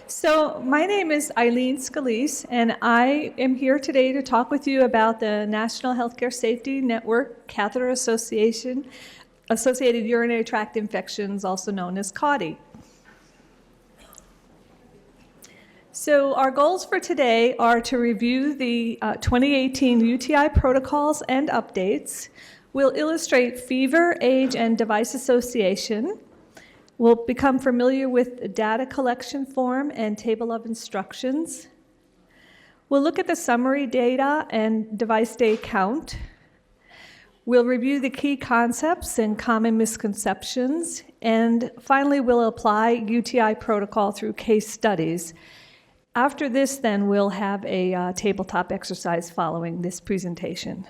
So my name is Eileen Scalise, and I am here today to talk with you about the National Healthcare Safety Network Catheter-associated urinary tract infections, also known as CAUTI. So our goals for today are to review the 2018 UTI protocols and updates. We'll illustrate fever, age, and device association. We'll become familiar with the data collection form and table of instructions. We'll look at the summary data and device day count. We'll review the key concepts and common misconceptions. And finally, we'll apply UTI protocol through case studies. After this, then, we'll have a tabletop exercise following this presentation.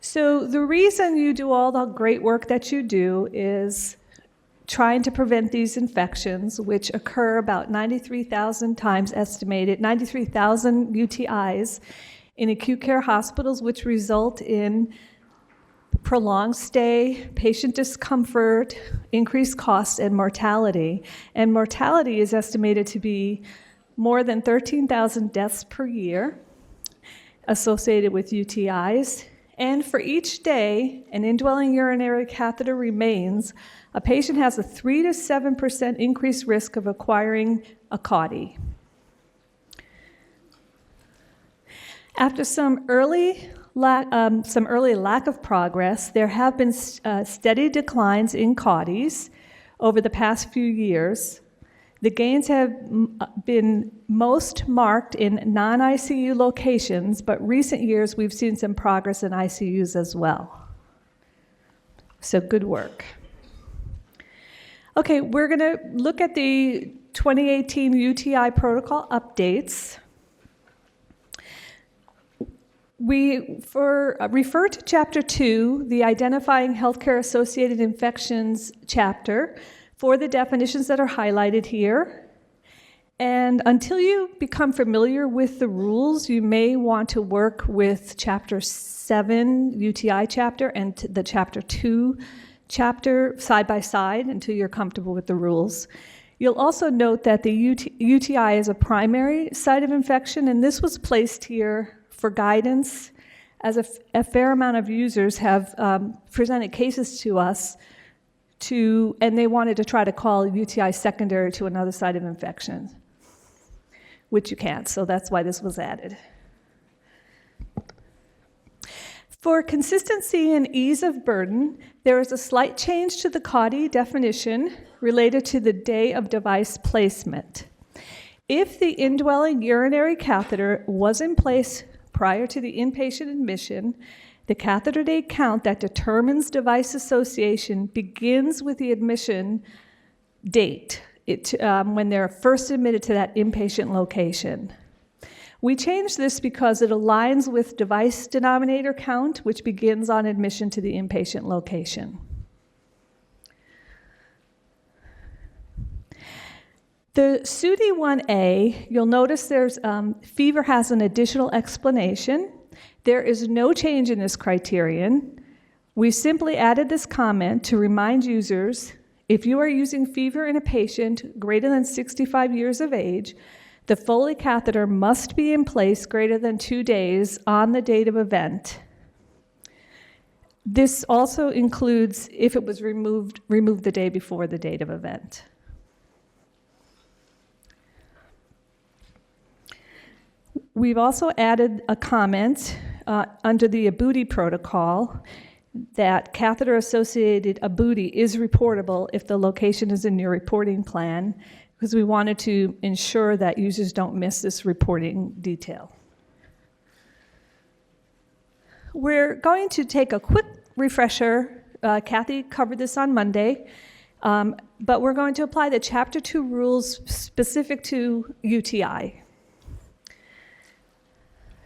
So the reason you do all the great work that you do is trying to prevent these infections, which occur about 93,000 times estimated, 93,000 UTIs in acute care hospitals, which result in prolonged stay, patient discomfort, increased costs, and mortality. And mortality is estimated to be more than 13,000 deaths per year associated with UTIs. And for each day an indwelling urinary catheter remains, a patient has a 3 to 7% increased risk of acquiring a CAUTI. After some early lack of progress, there have been steady declines in CAUTIs over the past few years. The gains have been most marked in non-ICU locations, but recent years we've seen some progress in ICUs as well. So good work. Okay, we're going to look at the 2018 UTI protocol updates. We refer to Chapter 2, the Identifying Healthcare-Associated Infections chapter, for the definitions that are highlighted here. And until you become familiar with the rules, you may want to work with Chapter 7, UTI chapter, and the Chapter 2 chapter side by side until you're comfortable with the rules. You'll also note that the UTI is a primary site of infection, and this was placed here for guidance, as a fair amount of users have presented cases to us and they wanted to try to call UTI secondary to another site of infection, which you can't, so that's why this was added. For consistency and ease of burden, there is a slight change to the CAUTI definition related to the day of device placement. If the indwelling urinary catheter was in place prior to the inpatient admission, the catheter day count that determines device association begins with the admission date, when they're first admitted to that inpatient location. We changed this because it aligns with device denominator count, which begins on admission to the inpatient location. The SUDI 1A, you'll notice there's fever has an additional explanation. There is no change in this criterion. We simply added this comment to remind users, if you are using fever in a patient greater than 65 years of age, the Foley catheter must be in place greater than 2 days on the date of event. This also includes if it was removed the day before the date of event. We've also added a comment under the UTI protocol that catheter-associated UTI is reportable if the location is in your reporting plan, because we wanted to ensure that users don't miss this reporting detail. We're going to take a quick refresher. Kathy covered this on Monday, but we're going to apply the Chapter 2 rules specific to UTI.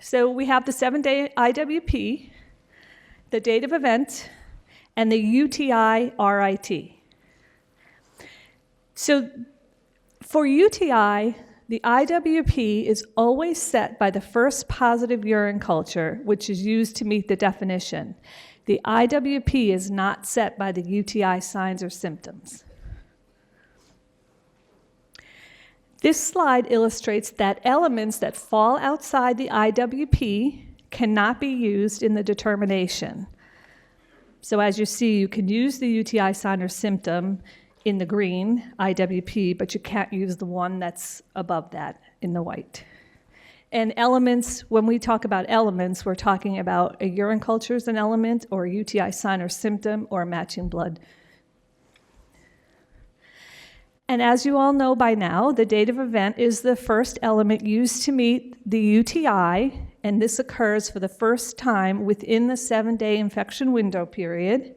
So we have the 7-day IWP, the date of event, and the UTI RIT. So for UTI, the IWP is always set by the first positive urine culture, which is used to meet the definition. The IWP is not set by the UTI signs or symptoms. This slide illustrates that elements that fall outside the IWP cannot be used in the determination. So as you see, you can use the UTI sign or symptom in the green IWP, but you can't use the one that's above that in the white. And elements, when we talk about elements, we're talking about a urine culture as an element, or a UTI sign or symptom, or matching blood. And as you all know by now, the date of event is the first element used to meet the UTI, and this occurs for the first time within the 7-day infection window period.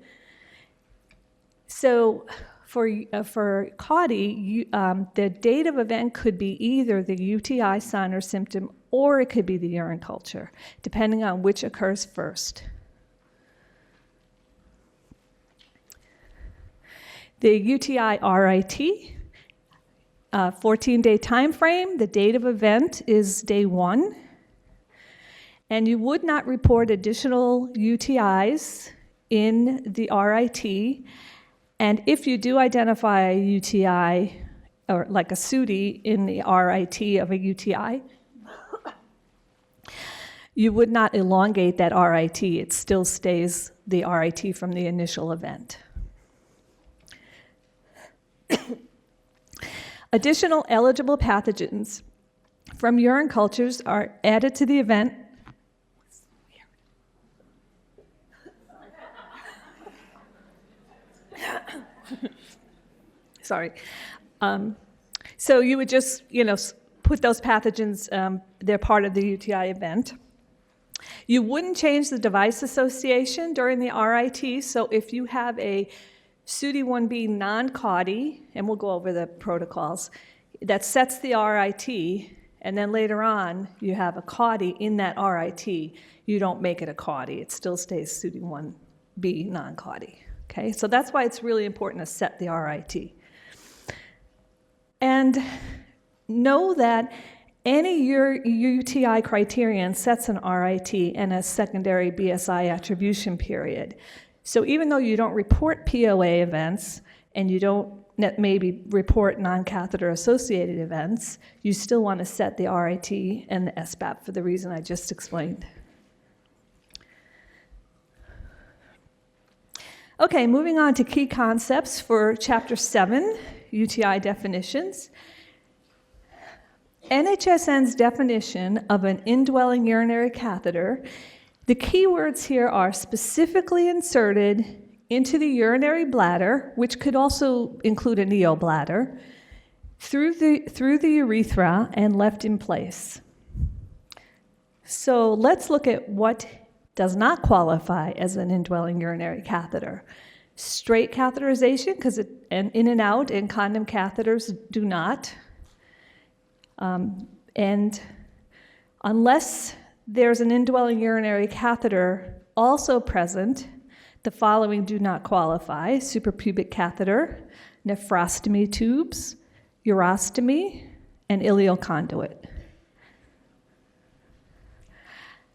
So for CAUTI, the date of event could be either the UTI sign or symptom, or it could be the urine culture, depending on which occurs first. The UTI RIT, 14-day time frame, the date of event is day 1. And you would not report additional UTIs in the RIT. And if you do identify a UTI, or like a CAUTI in the RIT of a UTI, you would not elongate that RIT. It still stays the RIT from the initial event. Additional eligible pathogens from urine cultures are added to the event. Sorry. So you would just, put those pathogens, they're part of the UTI event. You wouldn't change the device association during the RIT, so if you have a CAUTI 1B non-CAUTI, and we'll go over the protocols, that sets the RIT, and then later on you have a CAUTI in that RIT, you don't make it a CAUTI. It still stays CAUTI 1B non-CAUTI. Okay, so that's why it's really important to set the RIT. And know that any UTI criterion sets an RIT and a secondary BSI attribution period. So even though you don't report POA events and you don't maybe report non-catheter associated events, you still want to set the RIT and the SBAP for the reason I just explained. Okay, moving on to key concepts for Chapter 7, UTI definitions. NHSN's definition of an indwelling urinary catheter, the key words here are specifically inserted into the urinary bladder, which could also include a neobladder, through the urethra and left in place. So let's look at what does not qualify as an indwelling urinary catheter. Straight catheterization, because in and out, and condom catheters do not. And unless there's an indwelling urinary catheter also present, the following do not qualify: suprapubic catheter, nephrostomy tubes, urostomy, and ileal conduit.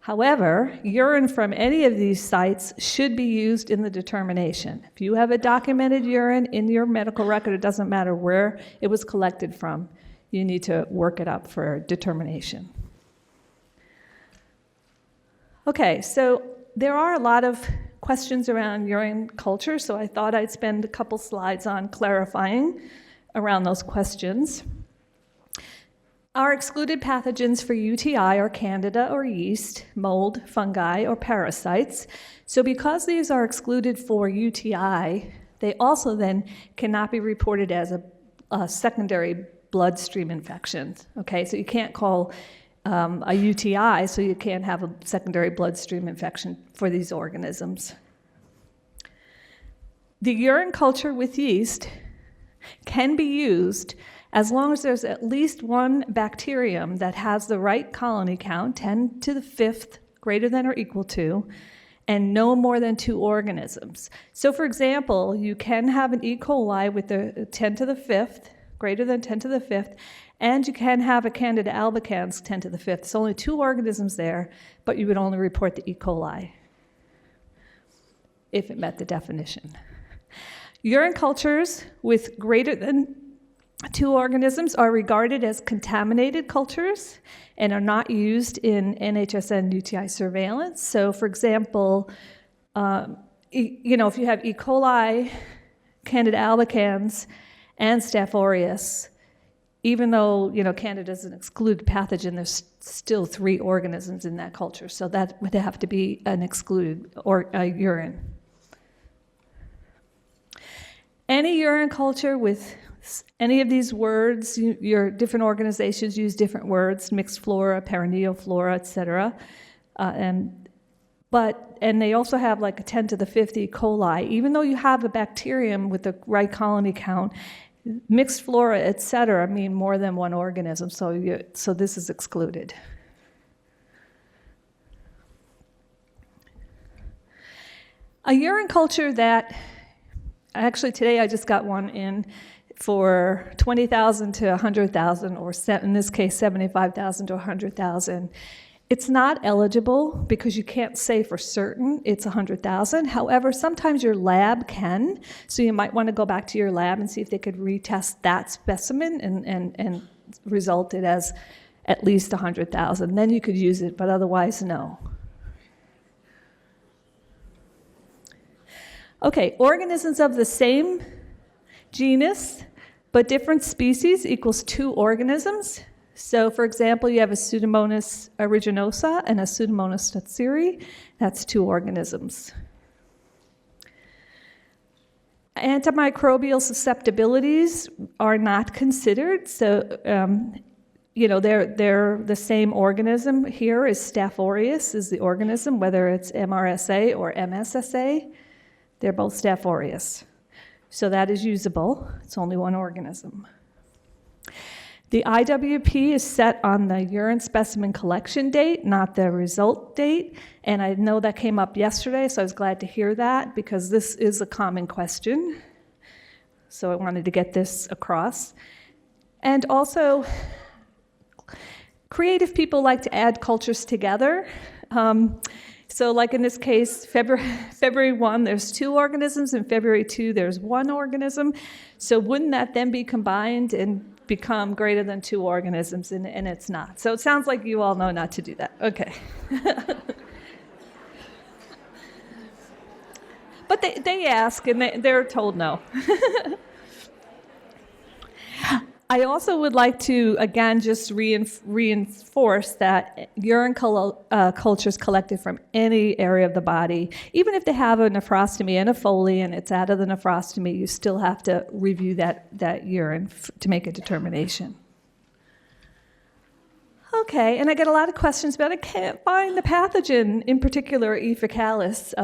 However, urine from any of these sites should be used in the determination. If you have a documented urine in your medical record, it doesn't matter where it was collected from, you need to work it up for determination. Okay, so there are a lot of questions around urine culture, so I thought I'd spend a couple slides on clarifying around those questions. Our excluded pathogens for UTI are Candida or yeast, mold, fungi, or parasites. So because these are excluded for UTI, they also then cannot be reported as a secondary bloodstream infection. Okay, so you can't call a UTI, so you can't have a secondary bloodstream infection for these organisms. The urine culture with yeast can be used as long as there's at least one bacterium that has the right colony count, 10 to the 5th, greater than or equal to, and no more than 2 organisms. So for example, you can have an E. coli with the 10 to the 5th, greater than 10 to the 5th, and you can have a Candida albicans 10 to the 5th. It's only 2 organisms there, but you would only report the E. coli if it met the definition. Urine cultures with greater than Two organisms are regarded as contaminated cultures and are not used in NHSN UTI surveillance. So, for example, if you have E. coli, Candida albicans, and Staph aureus, even though Candida is an excluded pathogen, there's still 3 organisms in that culture, so that would have to be an excluded urine. Any urine culture with any of these words, your different organizations use different words: mixed flora, perineal flora, etc. And they also have like a 10 to the 50 E. coli. Even though you have a bacterium with the right colony count, mixed flora, etc., mean more than one organism, so this is excluded. A urine culture that, actually today I just got one in for 20,000 to 100,000, or in this case 75,000 to 100,000. It's not eligible because you can't say for certain it's 100,000. However, sometimes your lab can, so you might want to go back to your lab and see if they could retest that specimen and result it as at least 100,000. Then you could use it, but otherwise, no. Okay, organisms of the same genus but different species equals 2 organisms. So, for example, you have a Pseudomonas aeruginosa and a Pseudomonas statsiri. That's 2 organisms. Antimicrobial susceptibilities are not considered. So, they're the same organism. Here is Staph aureus is the organism, whether it's MRSA or MSSA. They're both Staph aureus. So that is usable. It's only 1 organism. The IWP is set on the urine specimen collection date, not the result date. And I know that came up yesterday, so I was glad to hear that because this is a common question. So I wanted to get this across. And also, creative people like to add cultures together. So like in this case, February 1, there's 2 organisms, and February 2, there's 1 organism. So wouldn't that then be combined and become greater than 2 organisms? And it's not. So it sounds like you all know not to do that. Okay. But they ask, and they're told no. I also would like to, again, just reinforce that urine cultures collected from any area of the body, even if they have a nephrostomy and a Foley and it's out of the nephrostomy, you still have to review that urine to make a determination. Okay, and I get a lot of questions about I can't find the pathogen, in particular E. faecalis.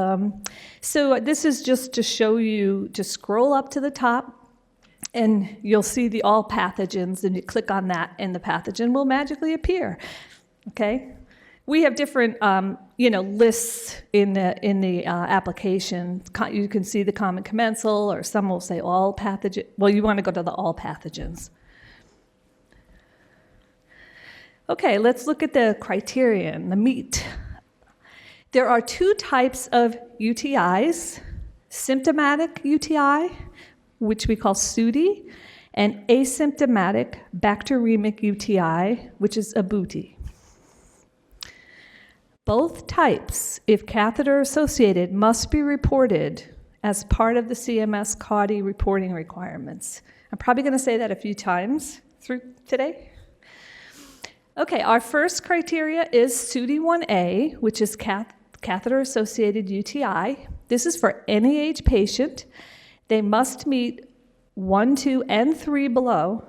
So this is just to show you to scroll up to the top, and you'll see the all pathogens, and you click on that, and the pathogen will magically appear. Okay, we have different lists in the application. You can see the common commensal, or some will say all pathogen. Well, you want to go to the all pathogens. Okay, let's look at the criterion, the meat. There are 2 types of UTIs: symptomatic UTI, which we call CAUTI, and asymptomatic bacteremic UTI, which is ABUTI. Both types, if catheter-associated, must be reported as part of the CMS CAUTI reporting requirements. I'm probably going to say that a few times through today. Okay, our first criteria is CAUTI 1A, which is catheter-associated UTI. This is for any age patient. They must meet 1, 2, and 3 below.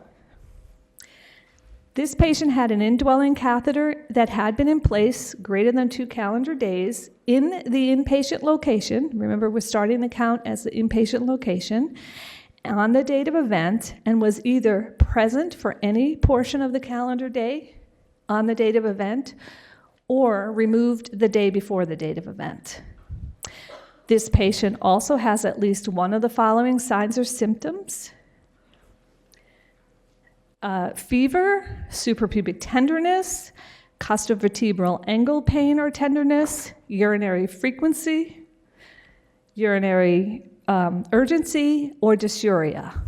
This patient had an indwelling catheter that had been in place greater than 2 calendar days in the inpatient location. Remember, we're starting the count as the inpatient location on the date of event, and was either present for any portion of the calendar day on the date of event or removed the day before the date of event. This patient also has at least one of the following signs or symptoms: fever, suprapubic tenderness, costovertebral angle pain or tenderness, urinary frequency, urinary urgency, or dysuria.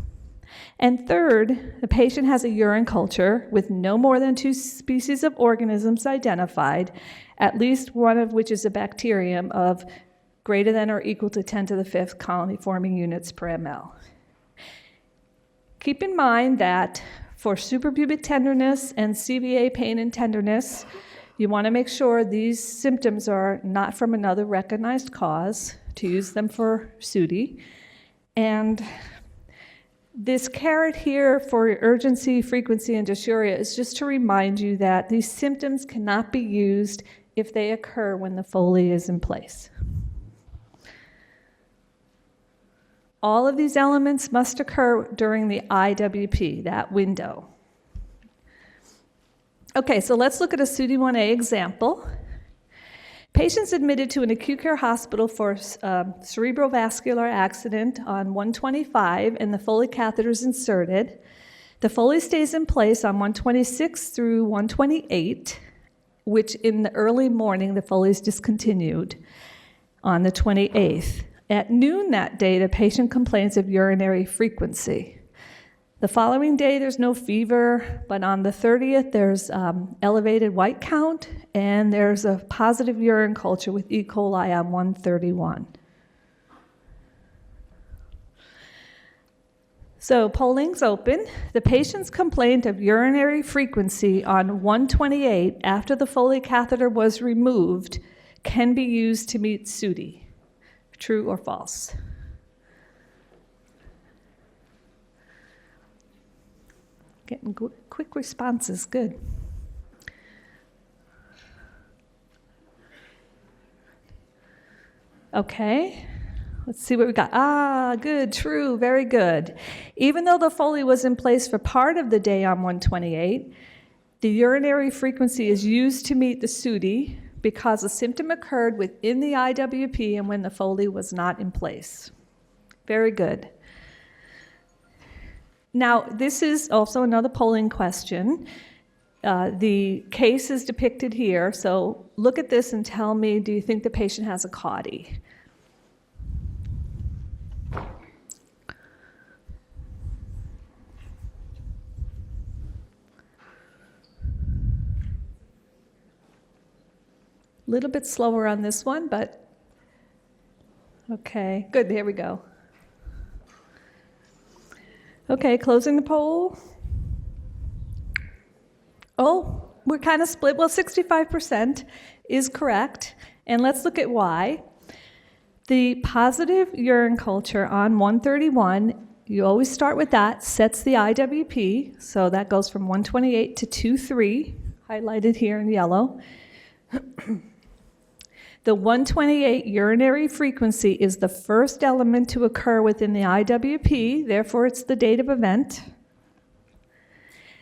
And third, the patient has a urine culture with no more than 2 species of organisms identified, at least one of which is a bacterium of greater than or equal to 10 to the 5th colony-forming units per ml. Keep in mind that for suprapubic tenderness and CVA pain and tenderness, you want to make sure these symptoms are not from another recognized cause, to use them for CAUTI. And this caret here for urgency, frequency, and dysuria is just to remind you that these symptoms cannot be used if they occur when the Foley is in place. All of these elements must occur during the IWP, that window. Okay, so let's look at a CAUTI 1A example. Patients admitted to an acute care hospital for cerebrovascular accident on 125 and the Foley catheter is inserted. The Foley stays in place on 126 through 128, which in the early morning the Foley is discontinued on the 28th. At noon that day, the patient complains of urinary frequency. The following day, there's no fever, but on the 30th, there's elevated white count, and there's a positive urine culture with E. coli on 131. So polling's open. The patient's complaint of urinary frequency on 128 after the Foley catheter was removed can be used to meet CAUTI. True or false? Getting quick responses, good. Okay, let's see what we got. Ah, good, true, very good. Even though the Foley was in place for part of the day on 128, the urinary frequency is used to meet the CAUTI because the symptom occurred within the IWP and when the Foley was not in place. Very good. Now, this is also another polling question. The case is depicted here, so look at this and tell me, do you think the patient has a CAUTI? A little bit slower on this one, but okay, good, here we go. Okay, closing the poll. Oh, we're kind of split. Well, 65% is correct, and let's look at why. The positive urine culture on 131, you always start with that, sets the IWP, so that goes from 128 to 23, highlighted here in yellow. The 128 urinary frequency is the first element to occur within the IWP, therefore it's the date of event.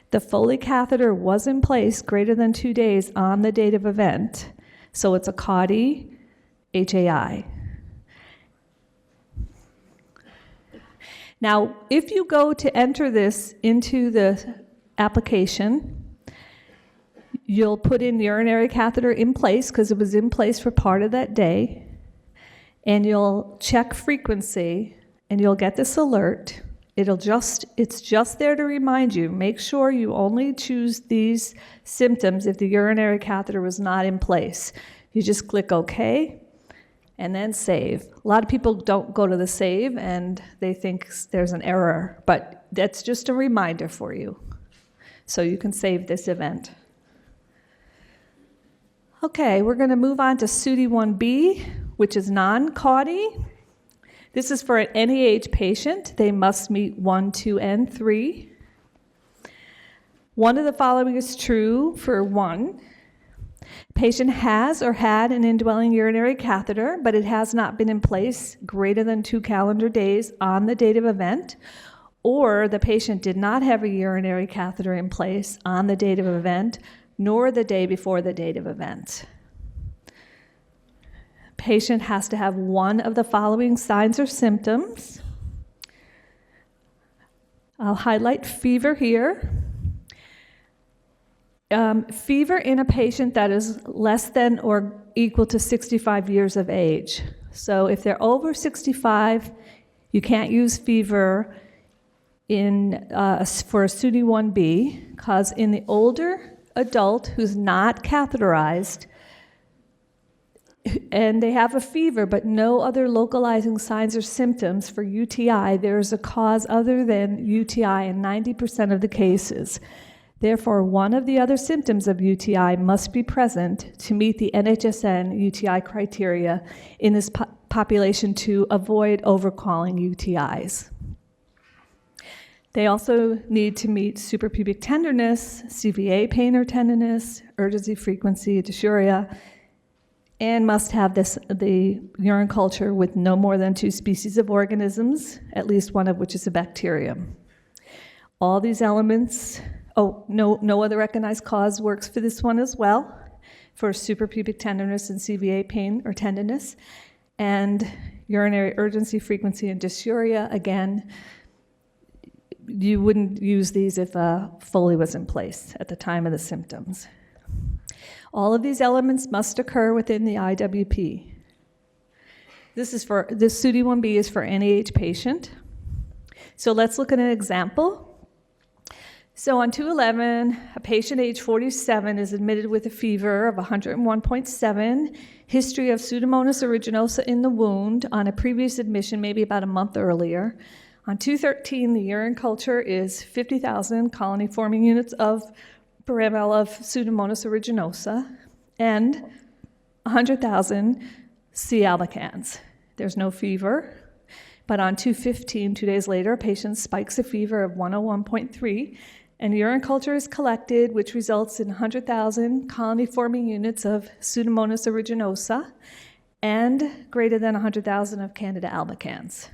The Foley catheter was in place greater than 2 days on the date of event, so it's a CAUTI, HAI. Now, if you go to enter this into the application, you'll put in urinary catheter in place because it was in place for part of that day, and you'll check frequency, and you'll get this alert. It's just there to remind you, make sure you only choose these symptoms if the urinary catheter was not in place. You just click OK, and then save. A lot of people don't go to the save, and they think there's an error, but that's just a reminder for you. So you can save this event. Okay, we're going to move on to CAUTI 1B, which is non-CAUTI. This is for an NEH patient. They must meet 1, 2, and 3. One of the following is true for 1. Patient has or had an indwelling urinary catheter, but it has not been in place greater than 2 calendar days on the date of event, or the patient did not have a urinary catheter in place on the date of event, nor the day before the date of event. Patient has to have one of the following signs or symptoms. I'll highlight fever here. Fever in a patient that is less than or equal to 65 years of age. So if they're over 65, you can't use fever. for a SUDI 1B, because in the older adult who's not catheterized, and they have a fever but no other localizing signs or symptoms for UTI, there's a cause other than UTI in 90% of the cases. Therefore, one of the other symptoms of UTI must be present to meet the NHSN UTI criteria in this population to avoid overcalling UTIs. They also need to meet suprapubic tenderness, CVA pain or tenderness, urgency, frequency, dysuria, and must have the urine culture with no more than 2 species of organisms, at least one of which is a bacterium. All these elements, no other recognized cause works for this one as well, for suprapubic tenderness and CVA pain or tenderness, and urinary urgency, frequency, and dysuria. Again, you wouldn't use these if a Foley was in place at the time of the symptoms. All of these elements must occur within the IWP. This SUDI 1B is for any age patient. So let's look at an example. So on 211, a patient age 47 is admitted with a fever of 101.7, history of Pseudomonas aeruginosa in the wound on a previous admission, maybe about a month earlier. On 213, the urine culture is 50,000 colony-forming units per ml of Pseudomonas aeruginosa and 100,000 C. albicans. There's no fever, but on 215, 2 days later, a patient spikes a fever of 101.3, and urine culture is collected, which results in 100,000 colony-forming units of Pseudomonas aeruginosa and greater than 100,000 of Candida albicans.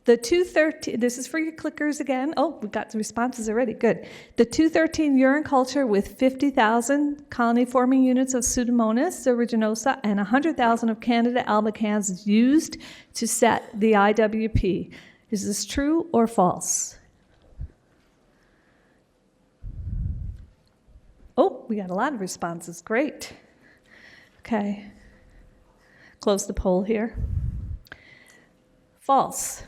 The 213, this is for your clickers again. Oh, we got the responses already, good. The 213 urine culture with 50,000 colony-forming units of Pseudomonas aeruginosa and 100,000 of Candida albicans is used to set the IWP. Is this true or false? Oh, we got a lot of responses, great. Okay, close the poll here. False.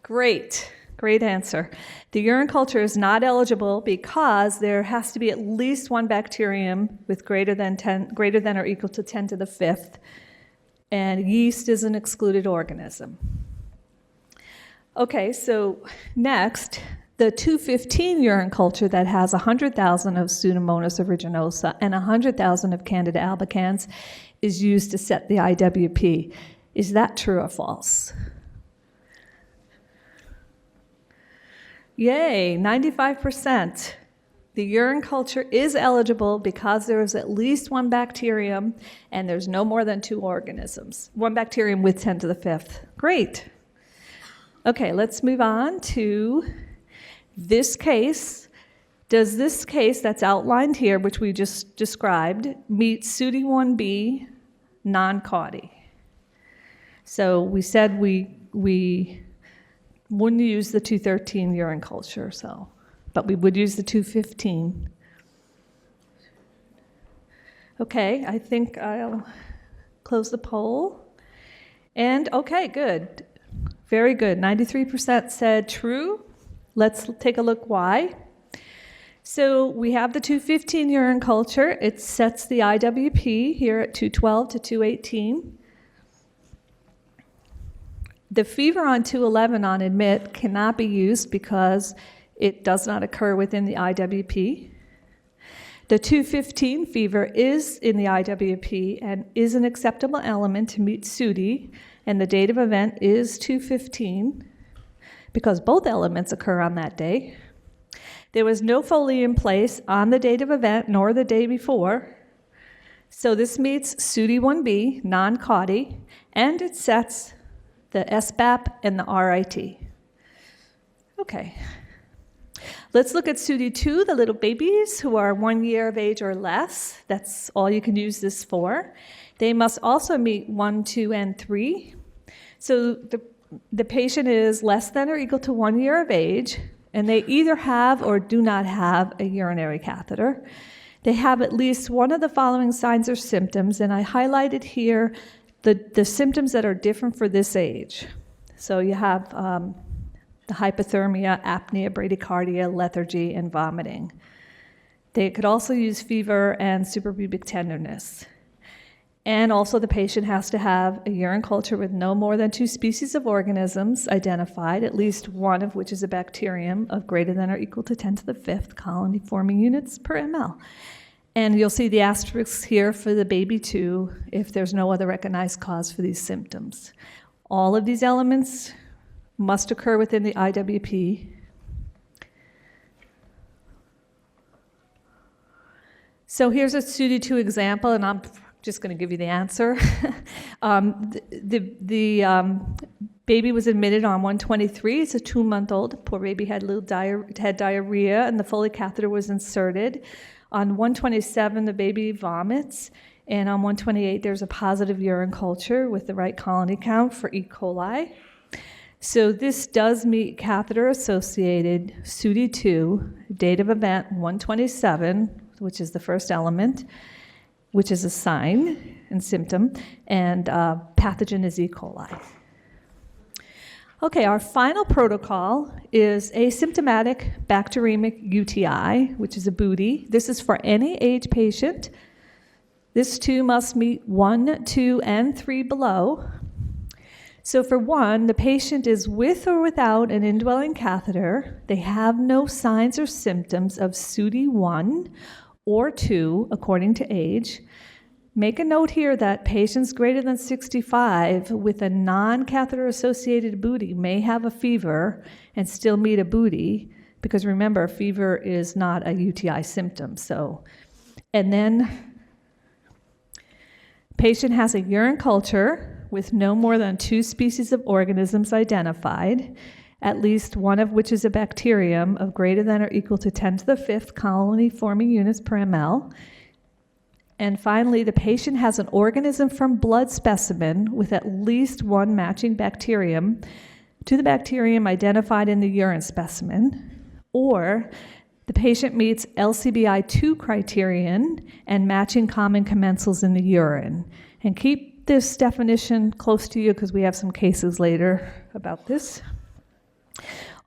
Great answer. The urine culture is not eligible because there has to be at least one bacterium with greater than or equal to 10 to the 5th, and yeast is an excluded organism. Okay, so next, the 215 urine culture that has 100,000 of Pseudomonas aeruginosa and 100,000 of Candida albicans is used to set the IWP. Is that true or false? Yay, 95%. The urine culture is eligible because there is at least one bacterium and there's no more than 2 organisms. One bacterium with 10 to the 5th. Great. Okay, let's move on to this case. Does this case that's outlined here, which we just described, meet SUDI 1B non-CAUTI? So we said we wouldn't use the 213 urine culture, but we would use the 215. Okay, I think I'll close the poll. And okay, good. Very good. 93% said true. Let's take a look why. So we have the 215 urine culture. It sets the IWP here at 212 to 218. The fever on 211 on admit cannot be used because it does not occur within the IWP. The 215 fever is in the IWP and is an acceptable element to meet SUDI, and the date of event is 215 because both elements occur on that day. There was no Foley in place on the date of event nor the day before, so this meets SUDI 1B, non-CAUTI, and it sets the SBAP and the RIT. Okay. Let's look at SUDI 2, the little babies who are 1 year of age or less. That's all you can use this for. They must also meet 1, 2, and 3. So the patient is less than or equal to 1 year of age, and they either have or do not have a urinary catheter. They have at least one of the following signs or symptoms, and I highlighted here the symptoms that are different for this age. So you have the hypothermia, apnea, bradycardia, lethargy, and vomiting. They could also use fever and suprapubic tenderness. And also the patient has to have a urine culture with no more than 2 species of organisms identified, at least one of which is a bacterium of greater than or equal to 10 to the 5th colony-forming units per ml. And you'll see the asterisks here for the baby too, if there's no other recognized cause for these symptoms. All of these elements must occur within the IWP. So here's a SUDI2 example, and I'm just going to give you the answer. The baby was admitted on 123. It's a 2-month-old. Poor baby had diarrhea, and the Foley catheter was inserted. On 127, the baby vomits, and on 128, there's a positive urine culture with the right colony count for E. coli. So this does meet catheter-associated SUDI2, date of event 127, which is the first element, which is a sign and symptom, and pathogen is E. coli. Okay, our final protocol is asymptomatic bacteremic UTI, which is a booty. This is for any age patient. This too must meet 1, 2, and 3 below. So for 1, the patient is with or without an indwelling catheter. They have no signs or symptoms of SUDI1 or 2, according to age. Make a note here that patients greater than 65 with a non-catheter-associated booty may have a fever and still meet a booty, because remember, fever is not a UTI symptom. And then patient has a urine culture with no more than 2 species of organisms identified, at least one of which is a bacterium of greater than or equal to 10 to the 5th colony-forming units per ml. And finally, the patient has an organism from blood specimen with at least 1 matching bacterium to the bacterium identified in the urine specimen, or the patient meets LCBI2 criterion and matching common commensals in the urine. And keep this definition close to you because we have some cases later about this.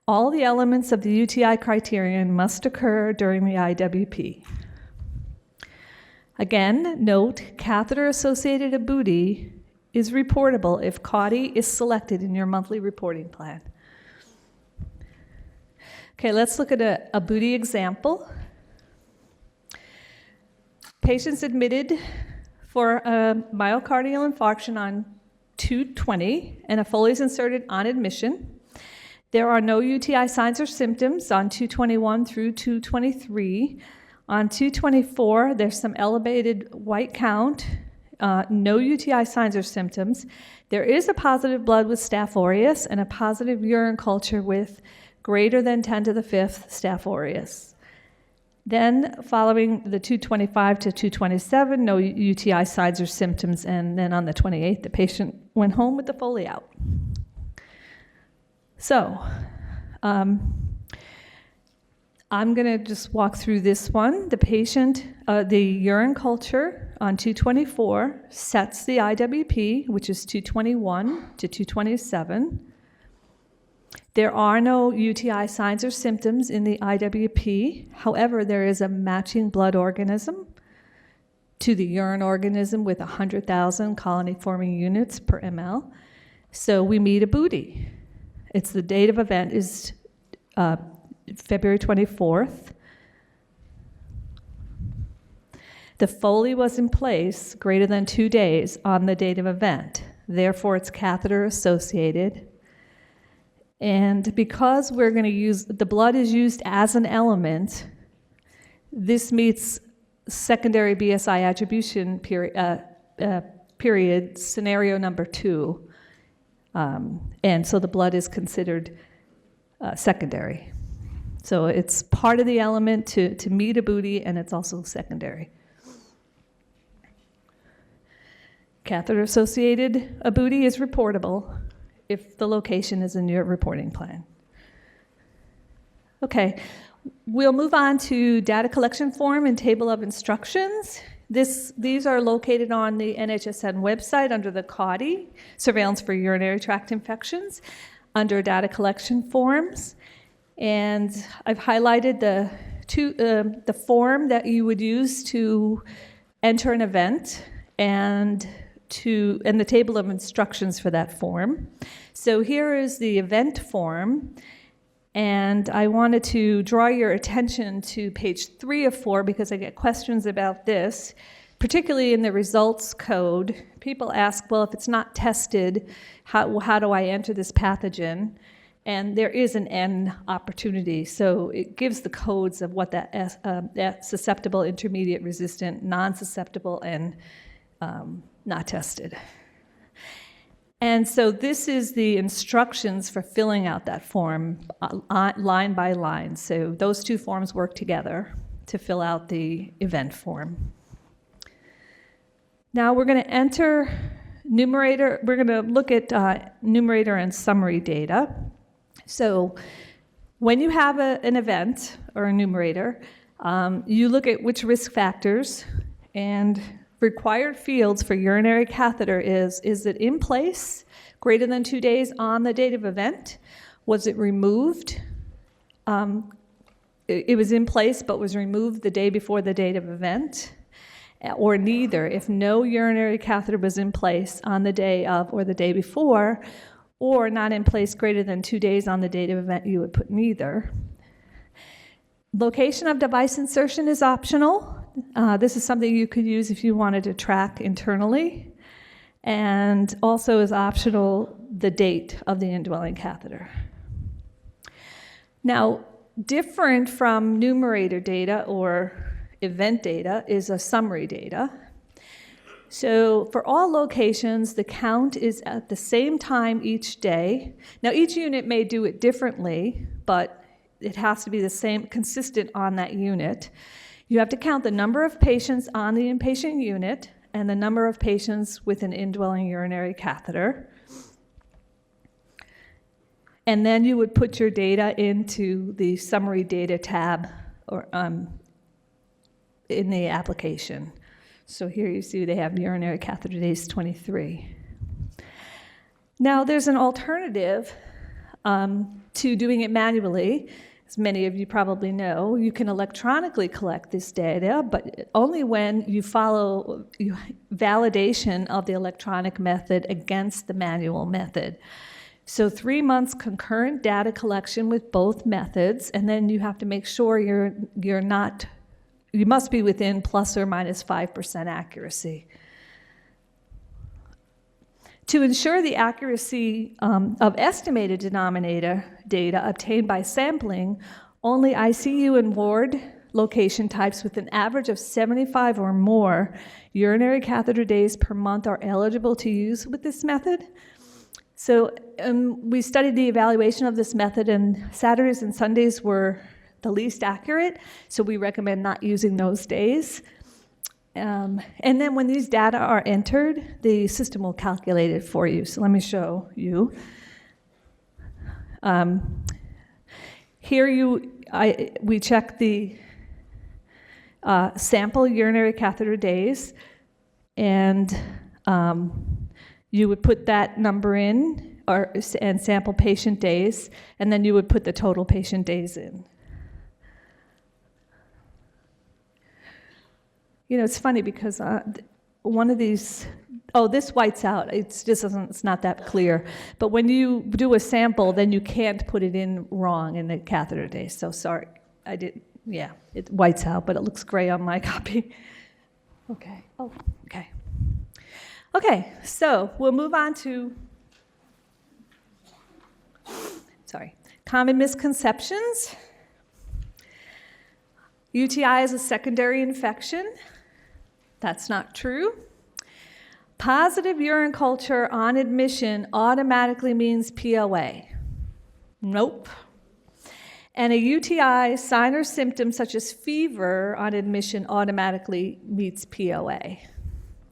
All the elements of the UTI criterion must occur during the IWP. Again, note, catheter-associated ABUTI is reportable if CAUTI is selected in your monthly reporting plan. Okay, let's look at a ABUTI example. Patients admitted for a myocardial infarction on 220, and a Foley is inserted on admission. There are no UTI signs or symptoms on 221 through 223. On 224, there's some elevated white count, no UTI signs or symptoms. There is a positive blood with Staph aureus and a positive urine culture with greater than 10 to the 5th Staph aureus. Then, following the 225 to 227, no UTI signs or symptoms, and then on the 28th, the patient went home with the Foley out. So, I'm going to just walk through this one. The patient, the urine culture on 224 sets the IWP, which is 221 to 227. There are no UTI signs or symptoms in the IWP. However, there is a matching blood organism to the urine organism with 100,000 colony-forming units per ml. So we meet ABUTI. It's the date of event is February 24th. The Foley was in place greater than 2 days on the date of event. Therefore, it's catheter-associated. And because we're going to use, the blood is used as an element, this meets secondary BSI attribution period, scenario number 2. And so the blood is considered secondary. So it's part of the element to meet ABUTI, and it's also secondary. Catheter-associated ABUTI is reportable if the location is in your reporting plan. Okay, we'll move on to data collection form and table of instructions. These are located on the NHSN website under the CAUTI, Surveillance for Urinary Tract Infections, under data collection forms. And I've highlighted the form that you would use to enter an event and the table of instructions for that form. So here is the event form, and I wanted to draw your attention to page 3 of 4 because I get questions about this, particularly in the results code. People ask, well, if it's not tested, how do I enter this pathogen? And there is an N opportunity, so it gives the codes of what that susceptible, intermediate, resistant, non-susceptible, and not tested. And so this is the instructions for filling out that form line by line. So those two forms work together to fill out the event form. Now we're going to enter Numerator. We're going to look at Numerator and summary data. So when you have an event or a numerator, you look at which risk factors, and required fields for urinary catheter is it in place greater than 2 days on the date of event? Was it removed? It was in place but was removed the day before the date of event, or neither. If no urinary catheter was in place on the day of or the day before, or not in place greater than 2 days on the date of event, you would put neither. Location of device insertion is optional. This is something you could use if you wanted to track internally, and also is optional the date of the indwelling catheter. Now, different from numerator data or event data is a summary data. So for all locations, the count is at the same time each day. Now, each unit may do it differently, but it has to be the same, consistent on that unit. You have to count the number of patients on the inpatient unit and the number of patients with an indwelling urinary catheter. And then you would put your data into the summary data tab or in the application. So here you see they have urinary catheter days 23. Now there's an alternative to doing it manually. As many of you probably know, you can electronically collect this data, but only when you follow validation of the electronic method against the manual method. So 3 months concurrent data collection with both methods, and then you have to make sure you must be within plus or minus 5% accuracy. To ensure the accuracy of estimated denominator data obtained by sampling, only ICU and ward location types with an average of 75 or more urinary catheter days per month are eligible to use with this method. So we studied the evaluation of this method, and Saturdays and Sundays were the least accurate, so we recommend not using those days. And then when these data are entered, the system will calculate it for you. So let me show you. Here we check the sample urinary catheter days, and you would put that number in and sample patient days, and then you would put the total patient days in. You know, it's funny because one of these, this whites out. It's not that clear. But when you do a sample, then you can't put it in wrong in the catheter day. So sorry, it whites out, but it looks gray on my copy. Okay. Oh, okay. Okay, so we'll move on to, common misconceptions. UTI is a secondary infection. That's not true. Positive urine culture on admission automatically means POA. Nope. And a UTI sign or symptom such as fever on admission automatically meets POA.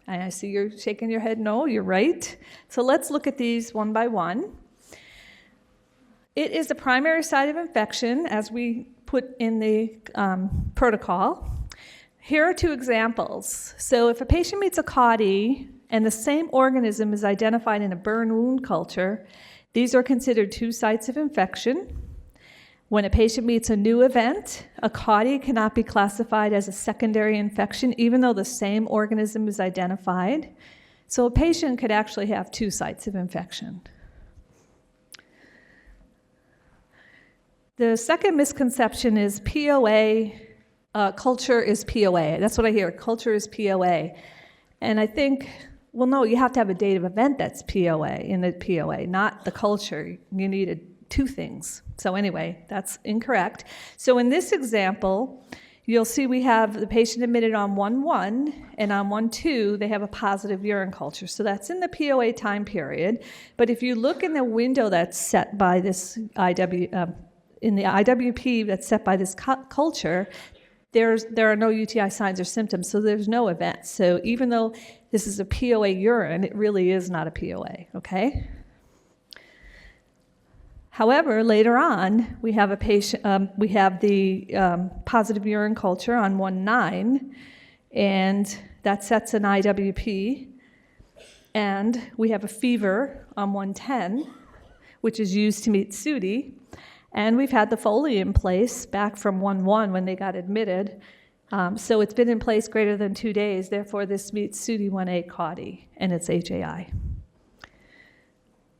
And I see you're shaking your head, no, you're right. So let's look at these one by one. It is the primary site of infection, as we put in the protocol. Here are two examples. So if a patient meets a CAUTI and the same organism is identified in a burn wound culture, these are considered two sites of infection. When a patient meets a new event, a CAUTI cannot be classified as a secondary infection, even though the same organism is identified. So a patient could actually have two sites of infection. The second misconception is POA, culture is POA. That's what I hear, culture is POA. And I think, well, no, you have to have a date of event that's POA, in the POA, not the culture. You need two things. So anyway, that's incorrect. So in this example, you'll see we have the patient admitted on 1/1, and on 1/2, they have a positive urine culture. So that's in the POA time period. But if you look in the window that's set by this in the IWP that's set by this culture, there are no UTI signs or symptoms, so there's no event. So even though this is a POA urine, it really is not a POA, okay? However, later on, we have a patient, we have the positive urine culture on 1/9, and that sets an IWP, and we have a fever on 1/10, which is used to meet CAUTI. And we've had the Foley in place back from 1/1 when they got admitted. So it's been in place greater than 2 days. Therefore, this meets CAUTI 1A CAUTI, and it's HAI.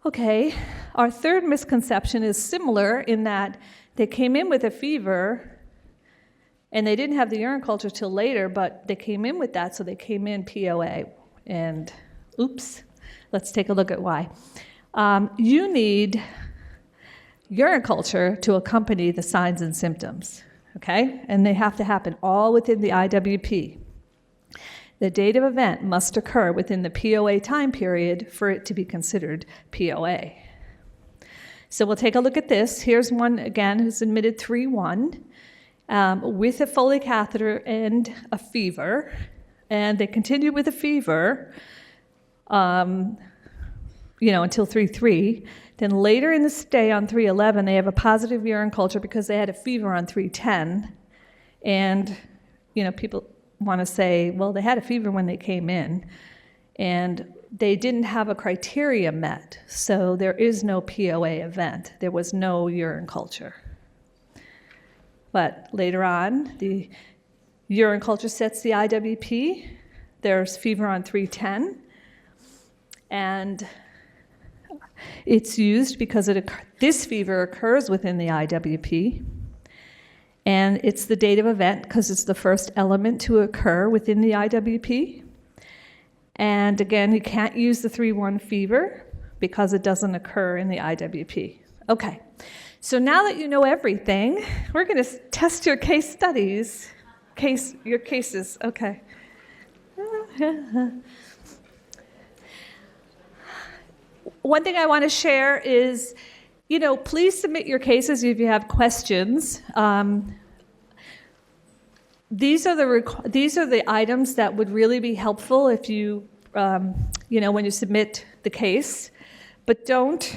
Okay, our third misconception is similar in that they came in with a fever, and they didn't have the urine culture till later, but they came in with that, so they came in POA. And oops, let's take a look at why. You need urine culture to accompany the signs and symptoms, okay? And they have to happen all within the IWP. The date of event must occur within the POA time period for it to be considered POA. So we'll take a look at this. Here's one, again, who's admitted 3/1 with a Foley catheter and a fever. And they continued with a fever, until 3/3. Then later in the stay on 3/11, they have a positive urine culture because they had a fever on 3/10. And, people want to say, well, they had a fever when they came in, and they didn't have a criteria met, so there is no POA event. There was no urine culture. But later on, the urine culture sets the IWP. There's fever on 3/10, and it's used because this fever occurs within the IWP, and it's the date of event because it's the first element to occur within the IWP. And again, you can't use the 3/1 fever because it doesn't occur in the IWP. Okay, so now that you know everything, we're going to test your case studies, your cases. Okay. One thing I want to share is, please submit your cases if you have questions. These are the items that would really be helpful if you, when you submit the case, but don't,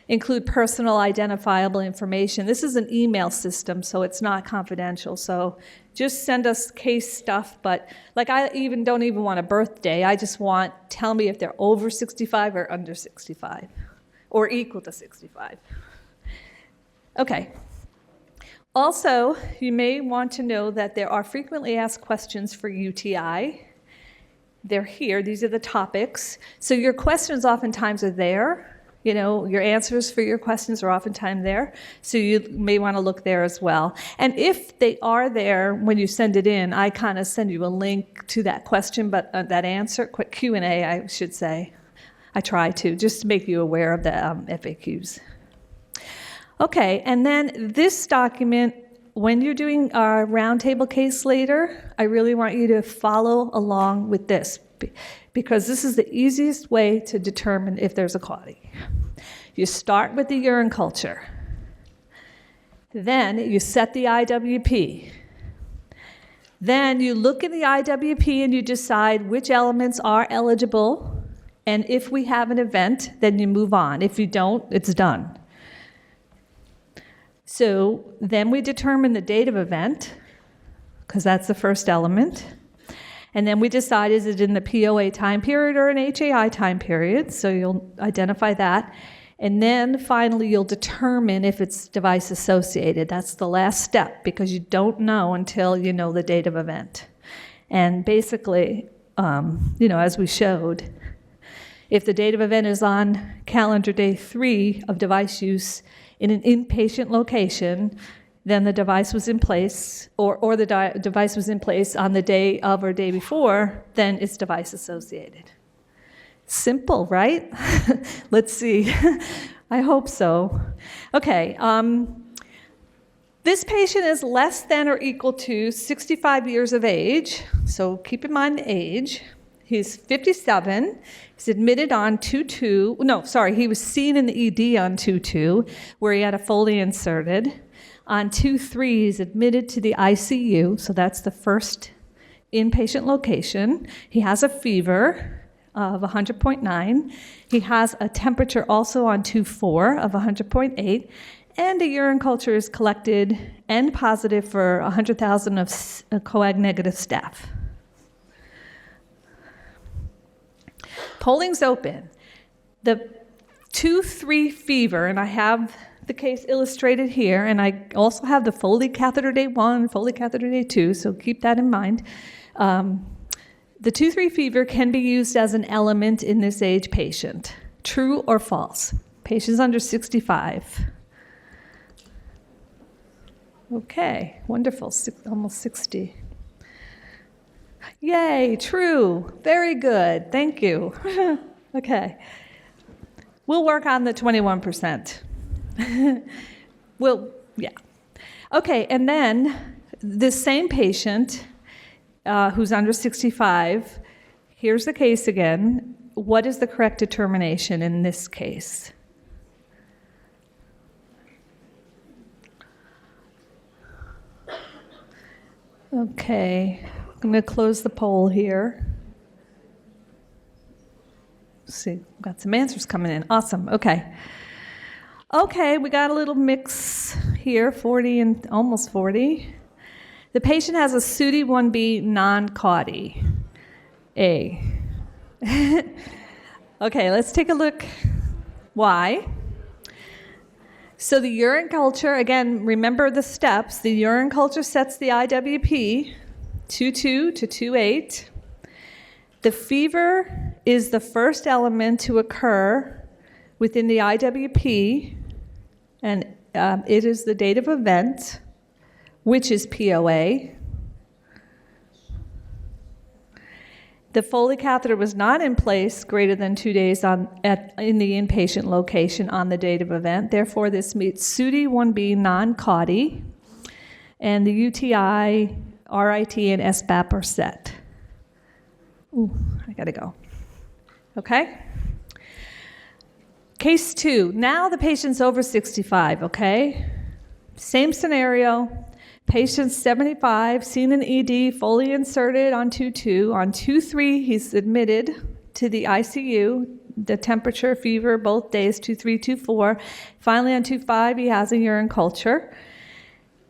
include personal identifiable information. This is an email system, so it's not confidential. So just send us case stuff, but I don't even want a birthday. I just tell me if they're over 65 or under 65, or equal to 65. Okay. Also, you may want to know that there are frequently asked questions for UTI. They're here. These are the topics. So your questions oftentimes are there. Your answers for your questions are oftentimes there. So you may want to look there as well. And if they are there when you send it in, I kind of send you a link to that question, but that answer, quick Q&A, I should say. I try to, just to make you aware of the FAQs. Okay, and then this document, when you're doing our roundtable case later, I really want you to follow along with this, because this is the easiest way to determine if there's a CAUTI. You start with the urine culture. Then you set the IWP. Then you look at the IWP and you decide which elements are eligible, and if we have an event, then you move on. If you don't, it's done. So then we determine the date of event, because that's the first element. And then we decide, is it in the POA time period or an HAI time period? So you'll identify that. And then finally, you'll determine if it's device associated. That's the last step, because you don't know until you know the date of event. And basically, as we showed, if the date of event is on calendar day 3 of device use in an inpatient location, then the device was in place, or the device was in place on the day of or day before, then it's device associated. Simple, right? Let's see. I hope so. Okay. This patient is less than or equal to 65 years of age, so keep in mind the age. He's 57. He's admitted on 2/2. He was seen in the ED on 2/2, where he had a Foley inserted. On 2/3, he's admitted to the ICU, so that's the first inpatient location. He has a fever of 100.9. He has a temperature also on 2/4 of 100.8, and a urine culture is collected and positive for 100,000 of coag-negative staph. Polling's open. The 2/3 fever, and I have the case illustrated here, and I also have the Foley catheter day 1, Foley catheter day 2, so keep that in mind. The 2/3 fever can be used as an element in this age patient. True or false? Patient's under 65. Okay, wonderful, almost 60. Yay, true, very good, thank you. Okay, we'll work on the 21%. Okay, and then this same patient who's under 65, here's the case again. What is the correct determination in this case? Okay, I'm going to close the poll here. Let's see, got some answers coming in. Awesome, okay. Okay, we got a little mix here, 40 and almost 40. The patient has a CAUTI 1B non-CAUTI. A. Okay, let's take a look. Why? So the urine culture, again, remember the steps. The urine culture sets the IWP, 2.2 to 2.8. The fever is the first element to occur within the IWP, and it is the date of event, which is POA. The Foley catheter was not in place greater than 2 days in the inpatient location on the date of event. Therefore, this meets CAUTI 1B non-CAUTI, and the UTI, RIT, and SBAP are set. Ooh, I gotta go. Okay? Case 2. Now the patient's over 65, okay? Same scenario. Patient's 75, seen in ED, Foley inserted on 2.2. On 2.3, he's admitted to the ICU, the temperature, fever, both days, 2.3, 2.4. Finally, on 2.5, he has a urine culture.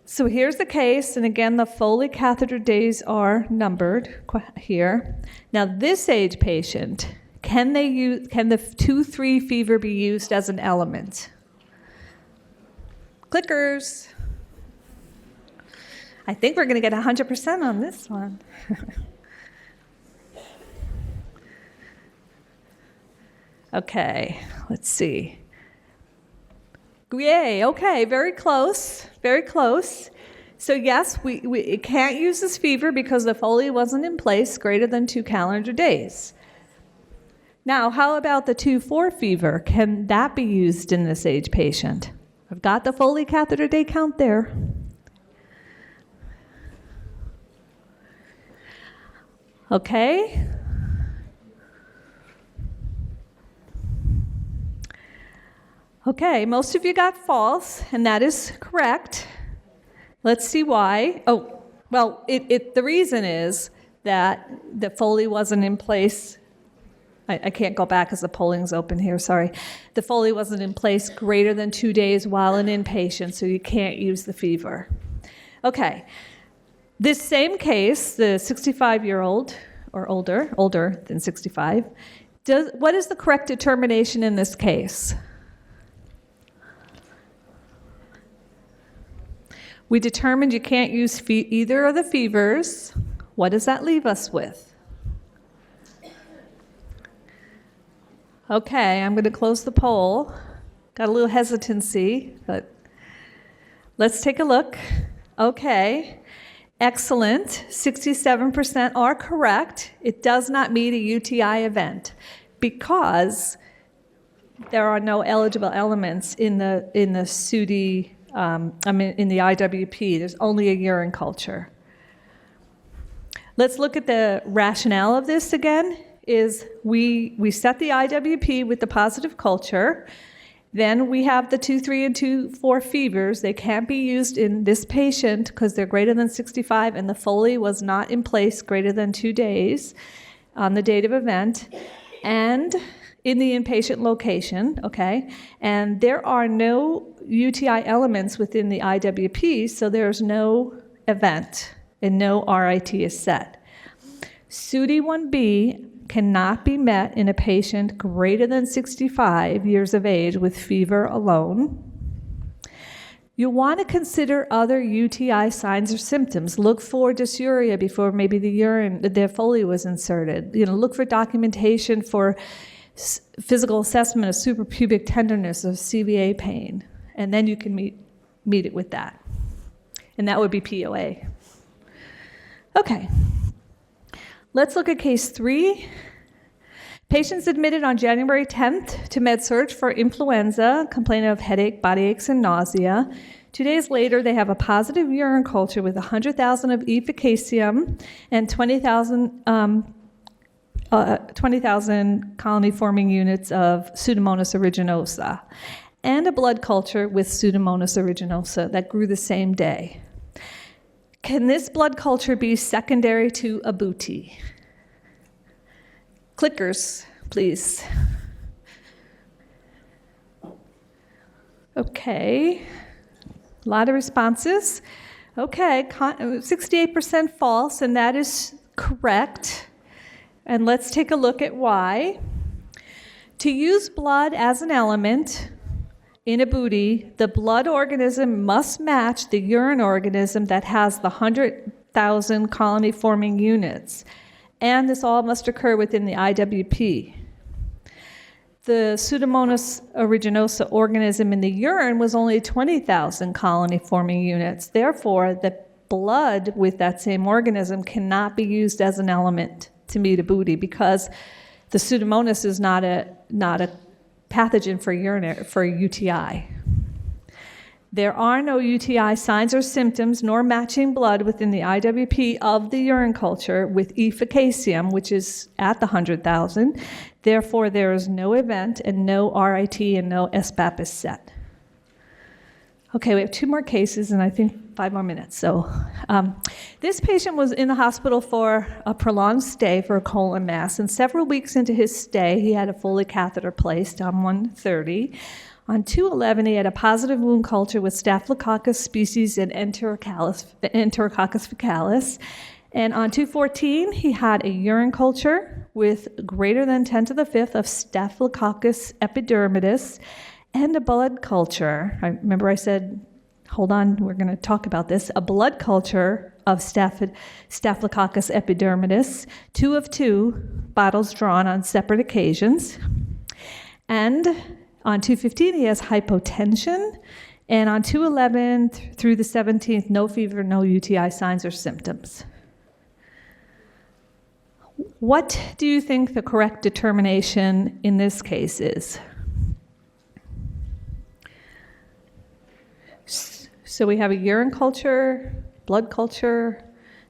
So here's the case, and again, the Foley catheter days are numbered here. Now, this age patient, can the 2.3 fever be used as an element? Clickers. I think we're going to get 100% on this one. Okay, let's see. Yay, okay, very close, very close. So yes, we can't use this fever because the Foley wasn't in place greater than 2 calendar days. Now, how about the 2.4 fever? Can that be used in this age patient? I've got the Foley catheter day count there. Okay. Okay, most of you got false, and that is correct. Let's see why. Oh, well, the reason is that the Foley wasn't in place. I can't go back because the polling's open here, sorry. The Foley wasn't in place greater than 2 days while an inpatient, so you can't use the fever. Okay. This same case, the 65-year-old, or older than 65, what is the correct determination in this case? We determined you can't use either of the fevers. What does that leave us with? Okay, I'm going to close the poll. Got a little hesitancy, but let's take a look. Okay, excellent. 67% are correct. It does not meet a UTI event because there are no eligible elements in the CAUTI. In the IWP, there's only a urine culture. Let's look at the rationale of this again. Is we set the IWP with the positive culture. Then we have the 2, 3, and 2, 4 fevers. They can't be used in this patient because they're greater than 65 and the Foley was not in place greater than 2 days on the date of event. And in the inpatient location, okay? And there are no UTI elements within the IWP, so there's no event and no RIT is set. CAUTI 1B cannot be met in a patient greater than 65 years of age with fever alone. You want to consider other UTI signs or symptoms. Look for dysuria before maybe the Foley was inserted. Look for documentation for physical assessment of suprapubic tenderness, of CVA pain, and then you can meet it with that. And that would be POA. Okay, let's look at case 3. Patients admitted on January 10th to med-surg for influenza, complaining of headache, body aches, and nausea. 2 days later, they have a positive urine culture with 100,000 of efficacium and 20,000 colony-forming units of Pseudomonas aeruginosa, and a blood culture with Pseudomonas aeruginosa that grew the same day. Can this blood culture be secondary to a booty? Clickers, please. Okay, a lot of responses. Okay, 68% false, and that is correct. And let's take a look at why. To use blood as an element in a booty, the blood organism must match the urine organism that has the 100,000 colony-forming units. And this all must occur within the IWP. The Pseudomonas aeruginosa organism in the urine was only 20,000 colony-forming units. Therefore, the blood with that same organism cannot be used as an element to meet a booty because the Pseudomonas is not a pathogen for UTI. There are no UTI signs or symptoms nor matching blood within the IWP of the urine culture with efficacium, which is at the 100,000. Therefore, there is no event and no RIT and no SBAP is set. Okay, we have 2 more cases and I think 5 more minutes. So this patient was in the hospital for a prolonged stay for a colon mass, and several weeks into his stay, he had a Foley catheter placed on 1:30. On 2:11, he had a positive wound culture with Staphylococcus species and Enterococcus faecalis. And on 2:14, he had a urine culture with greater than 10 to the 5th of Staphylococcus epidermidis and a blood culture. I remember I said, hold on, we're going to talk about this. A blood culture of Staphylococcus epidermidis, 2 of 2 bottles drawn on separate occasions. And on 2:15, he has hypotension. And on 2:11 through the 17th, no fever, no UTI signs or symptoms. What do you think the correct determination in this case is? So we have a urine culture, blood culture,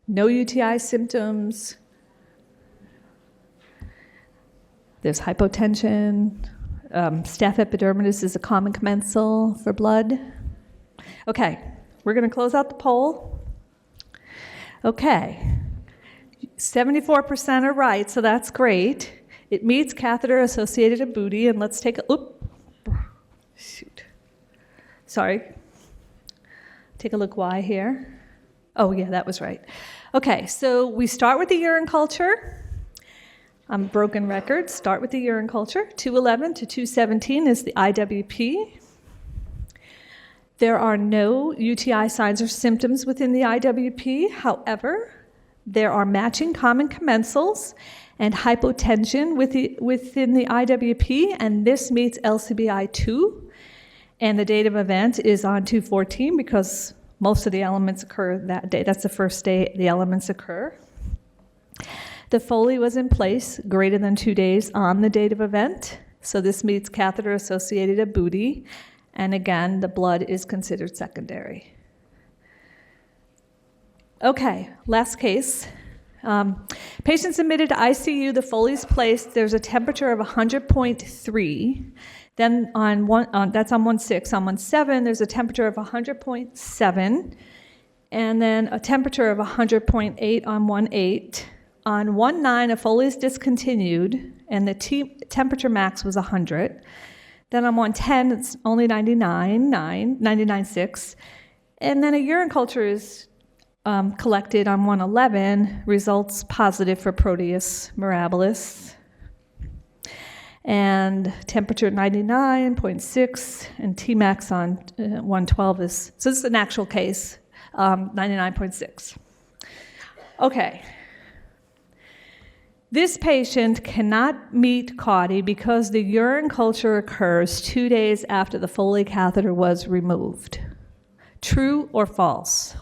no UTI symptoms. There's hypotension. Staph epidermidis is a common commensal for blood. Okay, we're going to close out the poll. Okay, 74% are right, so that's great. It meets catheter-associated booty, and let's take a, Sorry. Take a look why here. Oh yeah, that was right. Okay, so we start with the urine culture. Broken record, start with the urine culture. 211 to 217 is the IWP. There are no UTI signs or symptoms within the IWP. However, there are matching common commensals and hypotension within the IWP, and this meets LCBI 2. And the date of event is on 2/14 because most of the elements occur that day. That's the first day the elements occur. The Foley was in place greater than 2 days on the date of event, so this meets catheter-associated ABUTI, and again, the blood is considered secondary. Okay, last case. Patient admitted to ICU, the Foley's placed, there's a temperature of 100.3. Then that's on 1/6. On 1/7, there's a temperature of 100.7, and then a temperature of 100.8 on 1/8. On 1/9, a Foley is discontinued, and the temperature max was 100. Then on 1/10, it's only 99.6. And then a urine culture is collected on 1/11, results positive for Proteus mirabilis. And temperature 99.6, and Tmax on 112 is, so this is an actual case, 99.6. Okay. This patient cannot meet CAUTI because the urine culture occurs 2 days after the Foley catheter was removed. True or false?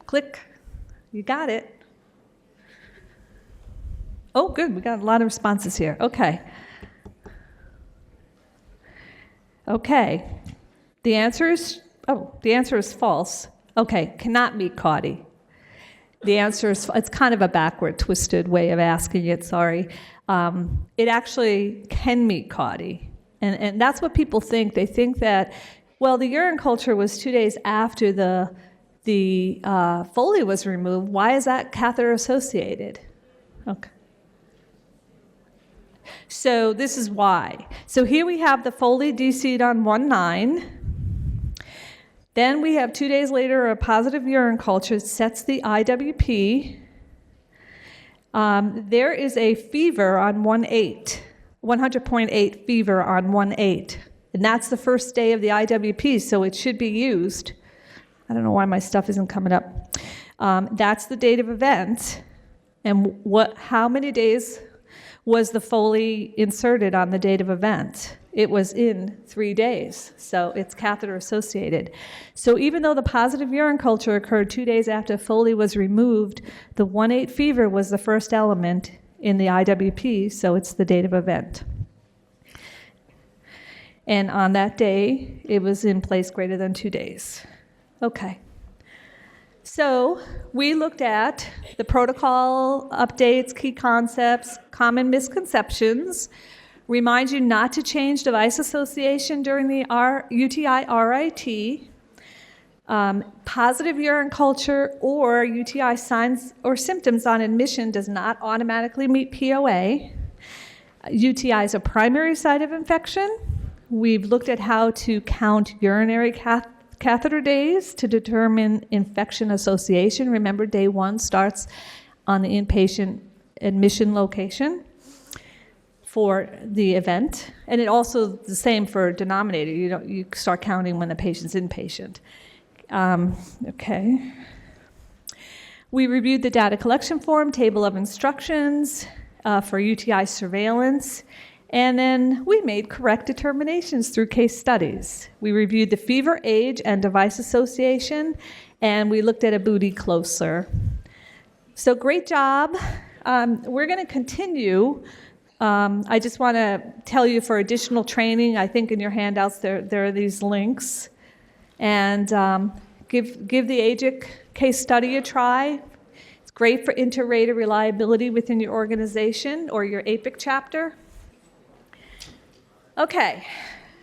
Click. You got it. Oh, good. We got a lot of responses here. Okay. Okay. The answer is false. Okay. Cannot meet CAUTI. The answer is, it's kind of a backward, twisted way of asking it, sorry. It actually can meet CAUTI. And that's what people think. They think that, well, the urine culture was 2 days after the Foley was removed. Why is that catheter-associated? Okay. So this is why. So here we have the Foley DC'd on 1/9. Then we have 2 days later a positive urine culture sets the IWP. There is a fever on 1/8, 100.8 fever on 1/8, and that's the first day of the IWP, so it should be used. I don't know why my stuff isn't coming up. That's the date of event, and how many days was the Foley inserted on the date of event? It was in 3 days, so it's catheter-associated. So even though the positive urine culture occurred 2 days after Foley was removed, the 1/8 fever was the first element in the IWP, so it's the date of event. And on that day, it was in place greater than 2 days. Okay. So we looked at the protocol updates, key concepts, common misconceptions, remind you not to change device association during the UTI RIT, positive urine culture or UTI signs or symptoms on admission does not automatically meet POA. UTI is a primary site of infection. We've looked at how to count urinary catheter days to determine infection association. Remember, day 1 starts on the inpatient admission location for the event, and it also the same for denominator. You start counting when the patient's inpatient. Okay. We reviewed the data collection form, table of instructions for UTI surveillance, and then we made correct determinations through case studies. We reviewed the fever, age, and device association, and we looked at ABUTI closer. So great job. We're going to continue. I just want to tell you for additional training, I think in your handouts there are these links. And give the AGIC case study a try. It's great for inter-rater reliability within your organization or your APIC chapter. Okay,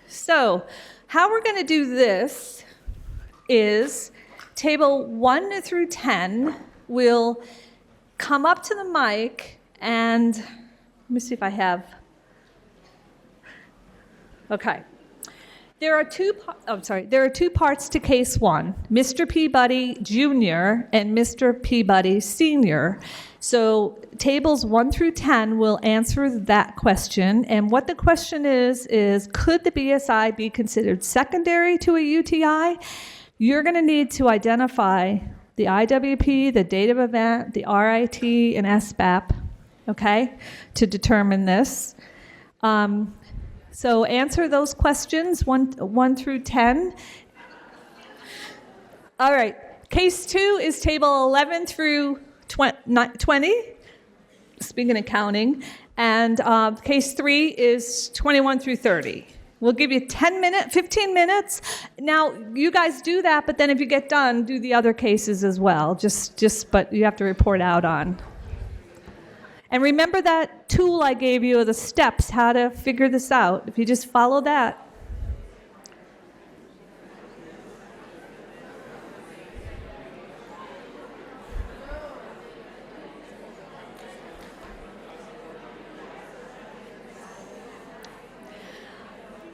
so how we're going to do this is table 1 through 10 will come up to the mic and let me see if I have. Okay. There are two parts to case 1, Mr. Peabody Jr. and Mr. Peabody Sr. So tables 1 through 10 will answer that question. And what the question is could the BSI be considered secondary to a UTI? You're going to need to identify the IWP, the date of event, the RIT, and SBAP, okay, to determine this. So answer those questions, 1 through 10. All right, case 2 is table 11 through 20, speaking of counting, and case 3 is 21 through 30. We'll give you 15 minutes. Now, you guys do that, but then if you get done, do the other cases as well, but you have to report out on. And remember that tool I gave you, the steps, how to figure this out. If you just follow that.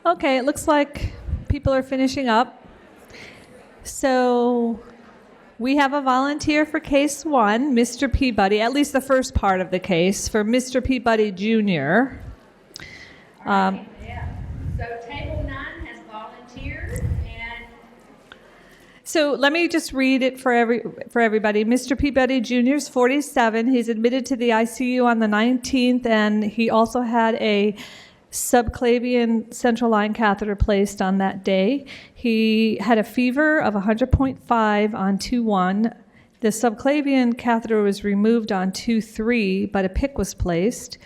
Okay, it looks like people are finishing up. So we have a volunteer for case 1, Mr. Peabody, at least the first part of the case, for Mr. Peabody Jr. So table 9 has volunteered, and so let me just read it for everybody. Mr. Peabody Jr. is 47. He's admitted to the ICU on the 19th, and he also had a subclavian central line catheter placed on that day. He had a fever of 100.5 on 2/1. The subclavian catheter was removed on 2/3, but a PIC was placed,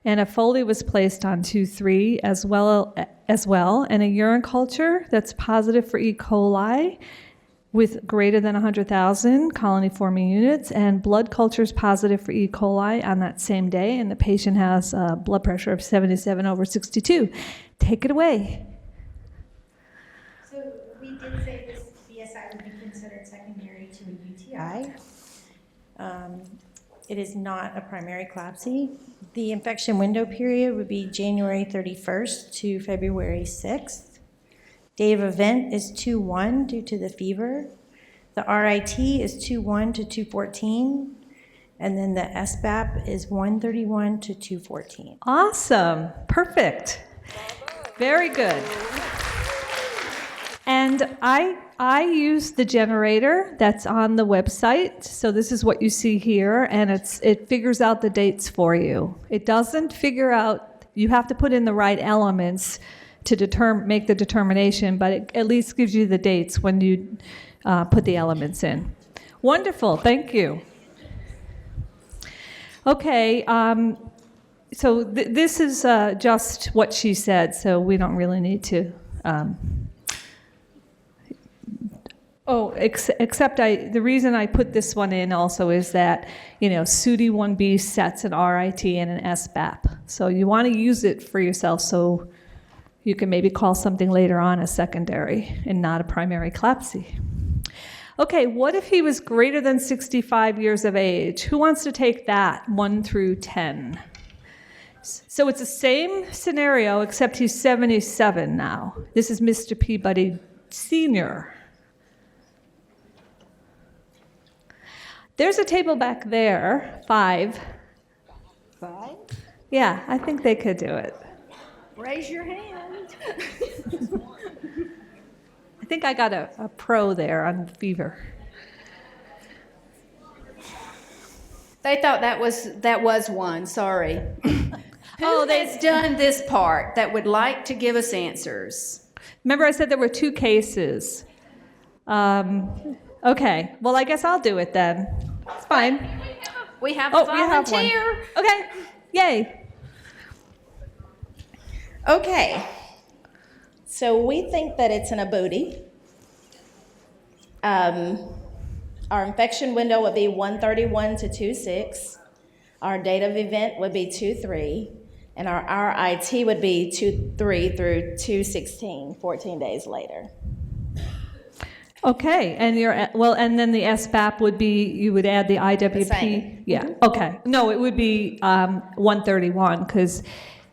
and a Foley was placed on 2/3 as well, and a urine culture that's positive for E. coli with greater than 100,000 colony-forming units, and blood cultures positive for E. coli on that same day, and the patient has a blood pressure of 77/62. Take it away. So we did say this BSI would be considered secondary to a UTI. It is not a primary CLABSI. The infection window period would be January 31st to February 6th. Date of event is 2/1 due to the fever. The RIT is 2/1 to 2/14, and then the SBAP is 1/31 to 2/14. Awesome. Perfect. Very good. And I use the generator that's on the website. So this is what you see here, and it figures out the dates for you. It doesn't figure out, you have to put in the right elements to make the determination, but it at least gives you the dates when you put the elements in. Wonderful, thank you. Okay, so this is just what she said, so we don't really need to. Except the reason I put this one in also is that, CAUTI 1B sets an RIT and an SBAP. So you want to use it for yourself so you can maybe call something later on a secondary and not a primary CLABSI. Okay, what if he was greater than 65 years of age? Who wants to take that, 1 through 10? So it's the same scenario, except he's 77 now. This is Mr. Peabody Sr. There's a table back there, 5. 5. Yeah, I think they could do it. Raise your hand. I think I got a pro there on fever. They thought that was one. Sorry. Who has done this part that would like to give us answers? Remember I said there were 2 cases. Okay, well, I guess I'll do it then. It's fine. We have a volunteer. We have one. Okay, yay. Okay, so we think that it's an ABODI. Our infection window would be 1/31 to 2/6. Our date of event would be 2/3, and our RIT would be 2/3 through 2/16, 14 days later. Okay, and then the SBAP would be, you would add the IWP. The same. Yeah, okay. No, it would be 1/31 because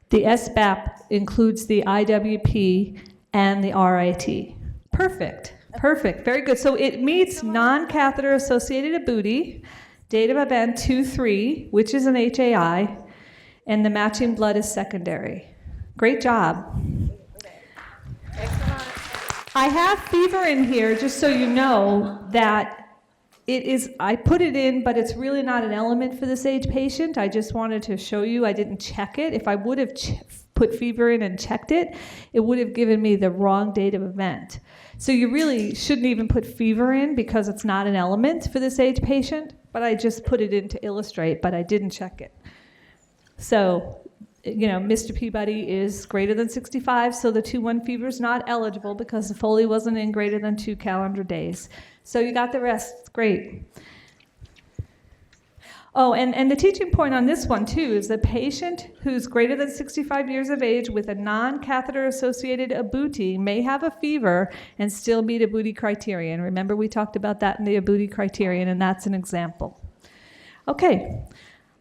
the SBAP includes the IWP and the RIT. Perfect. Perfect. Very good. So it meets non-catheter associated ABUTI, date of event 2-3, which is an HAI, and the matching blood is secondary. Great job. I have fever in here just so you know that it is, I put it in, but it's really not an element for this age patient. I just wanted to show you I didn't check it. If I would have put fever in and checked it, it would have given me the wrong date of event. So you really shouldn't even put fever in because it's not an element for this age patient, but I just put it in to illustrate, but I didn't check it. So, Mr. Peabody is greater than 65, so the 2-1 fever is not eligible because the Foley wasn't in greater than 2 calendar days. So you got the rest. Great. Oh, and the teaching point on this one, too, is the patient who's greater than 65 years of age with a non-catheter-associated ABUTI may have a fever and still meet ABUTI criterion. Remember, we talked about that in the ABUTI criterion, and that's an example. Okay,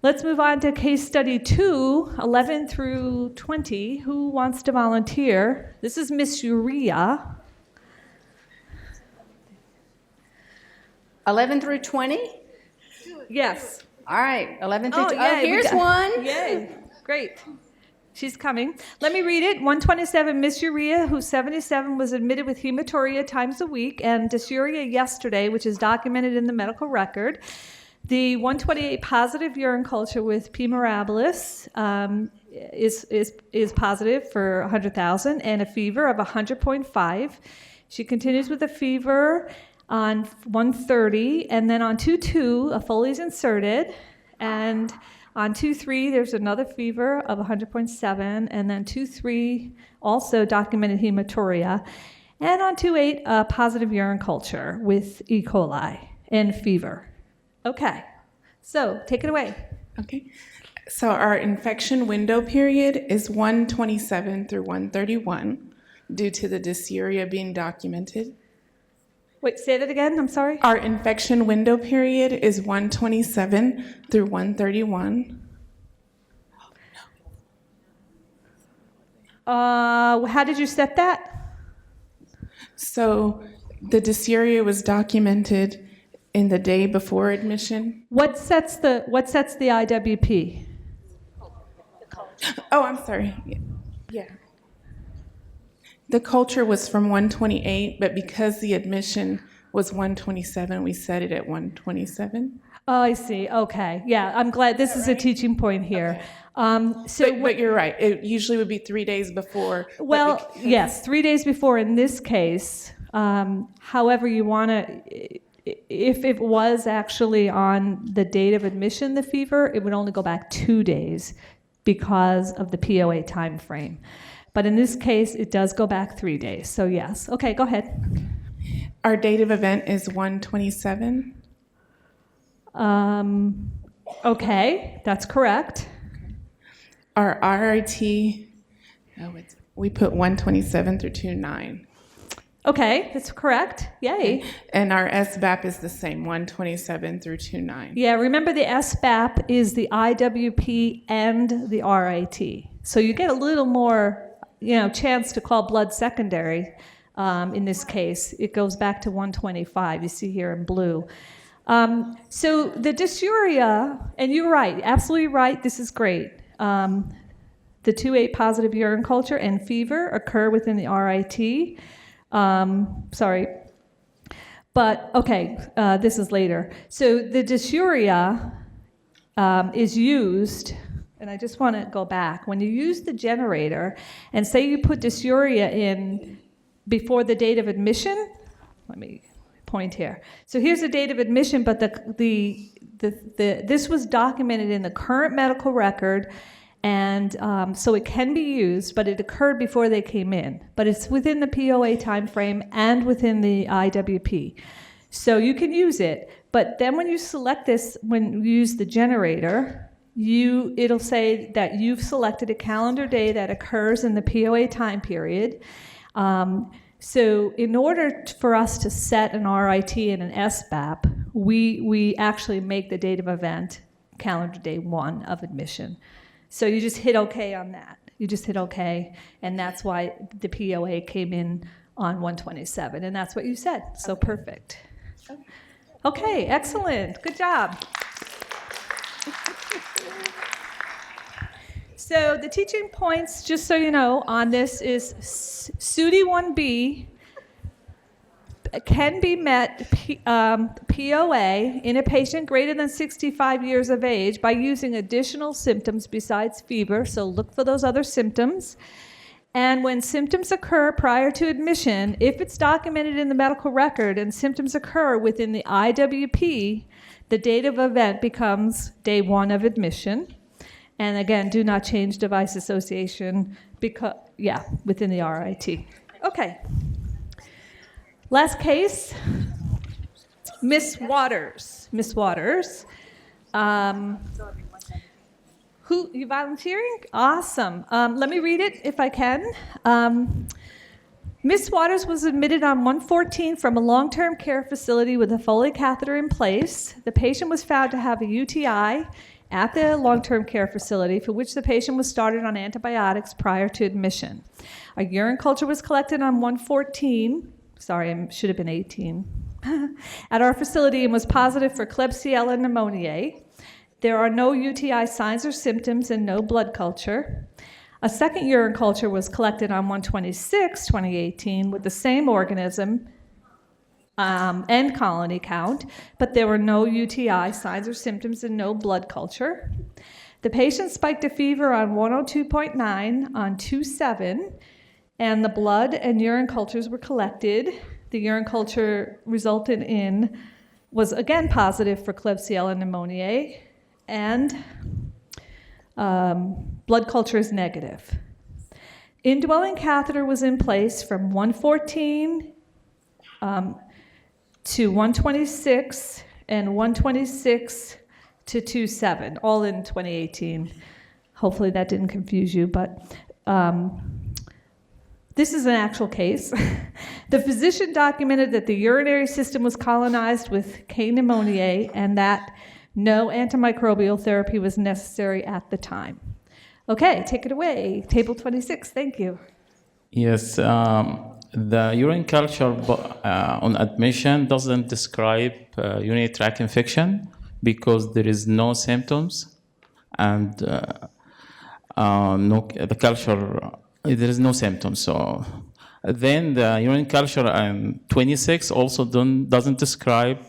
let's move on to case study 2, 11 through 20. Who wants to volunteer? This is Miss Urea. 11 through 20? Yes. All right, 11 through 20. yay, Oh, here's one. Yay, great. She's coming. Let me read it. 127, Miss Urea, who's 77, was admitted with hematuria times a week and dysuria yesterday, which is documented in the medical record. The 128 positive urine culture with P. mirabilis is positive for 100,000 and a fever of 100.5. She continues with a fever on 130, and then on 2-2, a Foley is inserted, and on 2-3, there's another fever of 100.7, and then 2-3, also documented hematuria, and on 2-8, a positive urine culture with E. coli and fever. Okay, so take it away. Okay, so our infection window period is 127 through 131 due to the dysuria being documented. Wait, say that again, I'm sorry? Our infection window period is 127 through 131. How did you set that? So the dysuria was documented in the day before admission. What sets the IWP? Oh, I'm sorry. Yeah. The culture was from 128, but because the admission was 127, we set it at 127. Oh, I see. Okay. Yeah, I'm glad this is a teaching point here. Okay. But you're right. It usually would be 3 days before. Well, yes, 3 days before in this case. However, you want to, if it was actually on the date of admission, the fever, it would only go back 2 days because of the POA time frame. But in this case, it does go back 3 days. So yes. Okay, go ahead. Our date of event is 127. Okay, that's correct. Our RIT, we put 127 through 29. Okay, that's correct. Yay. And our SBAP is the same, 127 through 29. Yeah, remember the SBAP is the IWP and the RIT. So you get a little more, chance to call blood secondary. In this case, it goes back to 125. You see here in blue. So the dysuria, and you're right, absolutely right. This is great. The 2-8 positive urine culture and fever occur within the RIT. But okay, this is later. So the dysuria is used, and I just want to go back. When you use the generator, and say you put dysuria in before the date of admission, let me point here. So here's the date of admission, but this was documented in the current medical record, and so it can be used, but it occurred before they came in. But it's within the POA time frame and within the IWP. So you can use it, but then when you select this, when you use the generator, it'll say that you've selected a calendar day that occurs in the POA time period. So in order for us to set an RIT and an SBAP, we actually make the date of event calendar day 1 of admission. So you just hit OK on that. You just hit okay, and that's why the POA came in on 127, and that's what you said, so perfect. Okay, excellent, good job. So the teaching points, just so you know, on this is CAUTI 1B can be met POA in a patient greater than 65 years of age by using additional symptoms besides fever, so look for those other symptoms. And when symptoms occur prior to admission, if it's documented in the medical record and symptoms occur within the IWP, the date of event becomes day 1 of admission. And again, do not change device association within the RIT. Okay. Last case, Miss Waters. Miss Waters. Who, you volunteering? Awesome. Let me read it if I can. Miss Waters was admitted on 114 from a long-term care facility with a Foley catheter in place. The patient was found to have a UTI at the long-term care facility for which the patient was started on antibiotics prior to admission. A urine culture was collected on 114. Sorry, it should have been 18. At our facility and was positive for Klebsiella pneumoniae. There are no UTI signs or symptoms and no blood culture. A second urine culture was collected on 126, 2018, with the same organism and colony count, but there were no UTI signs or symptoms and no blood culture. The patient spiked a fever on 102.9 on 2/7, and the blood and urine cultures were collected. The urine culture was again positive for Klebsiella pneumoniae, and blood culture is negative. Indwelling catheter was in place from 114 to 126 and 126 to 2/7, all in 2018. Hopefully that didn't confuse you, but this is an actual case. The physician documented that the urinary system was colonized with K. pneumoniae and that no antimicrobial therapy was necessary at the time. Okay, take it away. Table 26, thank you. Yes, the urine culture on admission doesn't describe urinary tract infection because there is no symptoms and the culture, there is no symptoms. So then the urine culture on 26 also doesn't describe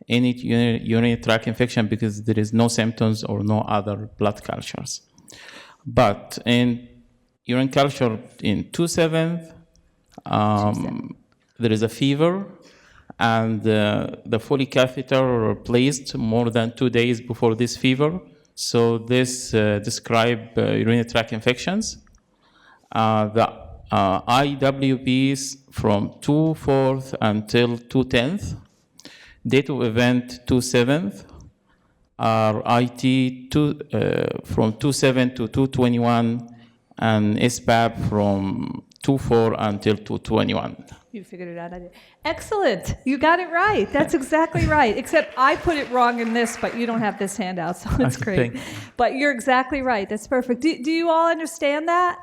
any urinary tract infection because there is no symptoms or no other blood cultures. But in urine culture in 2/7, there is a fever, and the Foley catheter were placed more than 2 days before this fever. So this describe urinary tract infections. The IWPs from 2/4 until 2/10. Date of event 2/7. Our IT from 2/7 to 2/21, and SPAP from 2/4 until 2/21. You figured it out, I did. Excellent, you got it right. That's exactly right, except I put it wrong in this, but you don't have this handout, so it's great. But you're exactly right, that's perfect. Do you all understand that?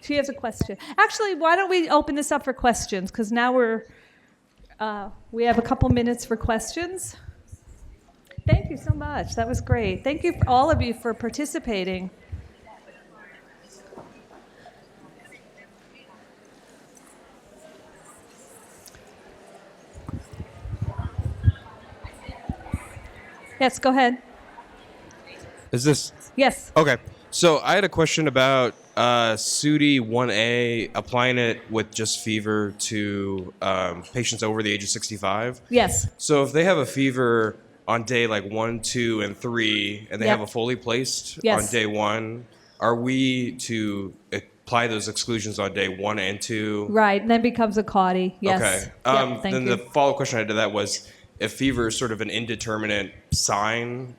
She has a question. Actually, why don't we open this up for questions, because now we have a couple minutes for questions. Thank you so much. That was great. Thank you, all of you, for participating. Yes, go ahead. Is this? Yes. Okay. So I had a question about CAUTI 1A, applying it with just fever to patients over the age of 65. Yes. So if they have a fever on day like 1, 2, and 3, and they have a Foley placed on day 1, are we to apply those exclusions on day 1 and 2? Right, and then becomes a CAUTI, yes. Okay. Then the follow-up question I had to that was, if fever is sort of an indeterminate sign,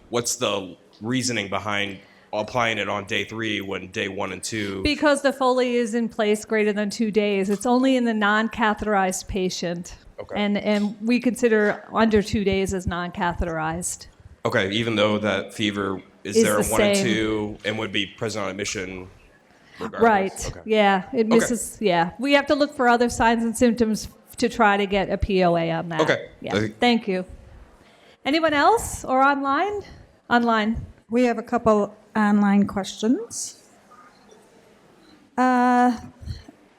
what's the reasoning behind applying it on day 3 when day 1 and 2? Because the Foley is in place greater than 2 days. It's only in the non-catheterized patient. Okay. And we consider under 2 days as non-catheterized. Okay, even though that fever is Is there a the 1 and same. 2 and would be present on admission regardless? Right, Okay. yeah, it misses, yeah. We have to look for other signs and symptoms to try to get a POA on that. Okay. Yeah, thank you. Anyone else or online? Online. We have a couple online questions.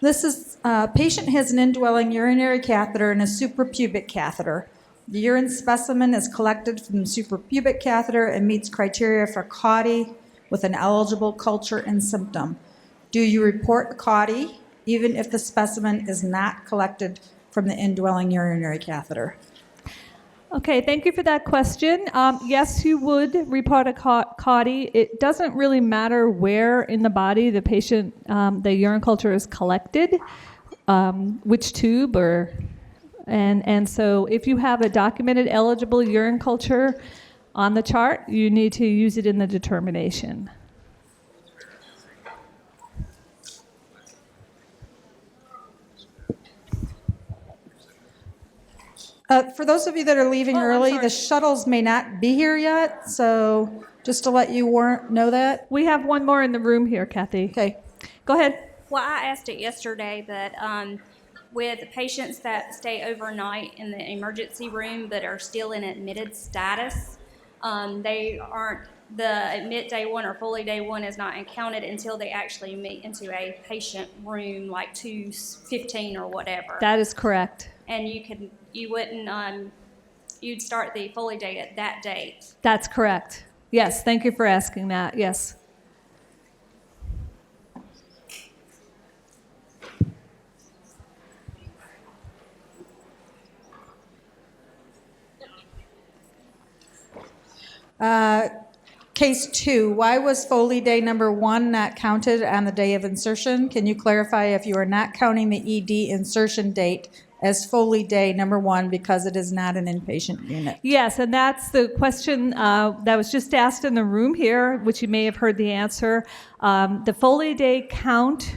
This is, patient has an indwelling urinary catheter and a suprapubic catheter. The urine specimen is collected from the suprapubic catheter and meets criteria for CAUTI with an eligible culture and symptom. Do you report the CAUTI even if the specimen is not collected from the indwelling urinary catheter? Okay, thank you for that question. Yes, you would report a CAUTI. It doesn't really matter where in the body the patient, the urine culture is collected, which tube and so if you have a documented eligible urine culture on the chart, you need to use it in the determination. For those of you that are leaving Oh, I'm early, sorry. the shuttles may not be here yet, so just to let you know that. We have one more in the room here, Kathy. Okay. Go ahead. Well, I asked it yesterday, but with patients that stay overnight in the emergency room but are still in admitted status, they aren't, the admit day one or fully day one is not counted until they actually meet into a patient room like 2:15 or whatever. That is correct. And you'd start the fully day at that date. That's correct. Yes, thank you for asking that. Yes. Case 2, why was Foley day number 1 not counted on the day of insertion? Can you clarify if you are not counting the ED insertion date as Foley day number 1 because it is not an inpatient unit? Yes, and that's the question that was just asked in the room here, which you may have heard the answer. The Foley day count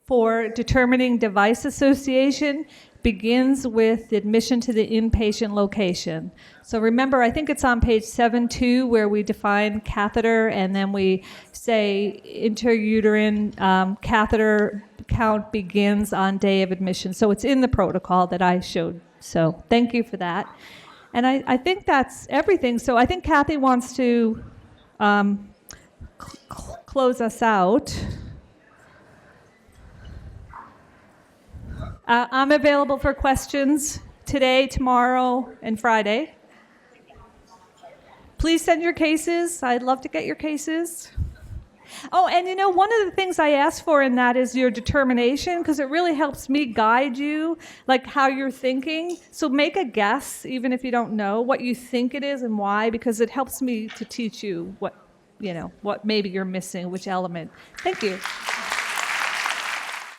for determining device association begins with admission to the inpatient location. So remember, I think it's on page 7.2 where we define catheter and then we say intrauterine catheter count begins on day of admission. So it's in the protocol that I showed. So thank you for that. And I think that's everything. So I think Kathy wants to close us out. I'm available for questions today, tomorrow, and Friday. Please send your cases. I'd love to get your cases. Oh, and one of the things I asked for in that is your determination, because it really helps me guide you, like how you're thinking. So make a guess, even if you don't know what you think it is and why, because it helps me to teach you what maybe you're missing, which element. Thank you.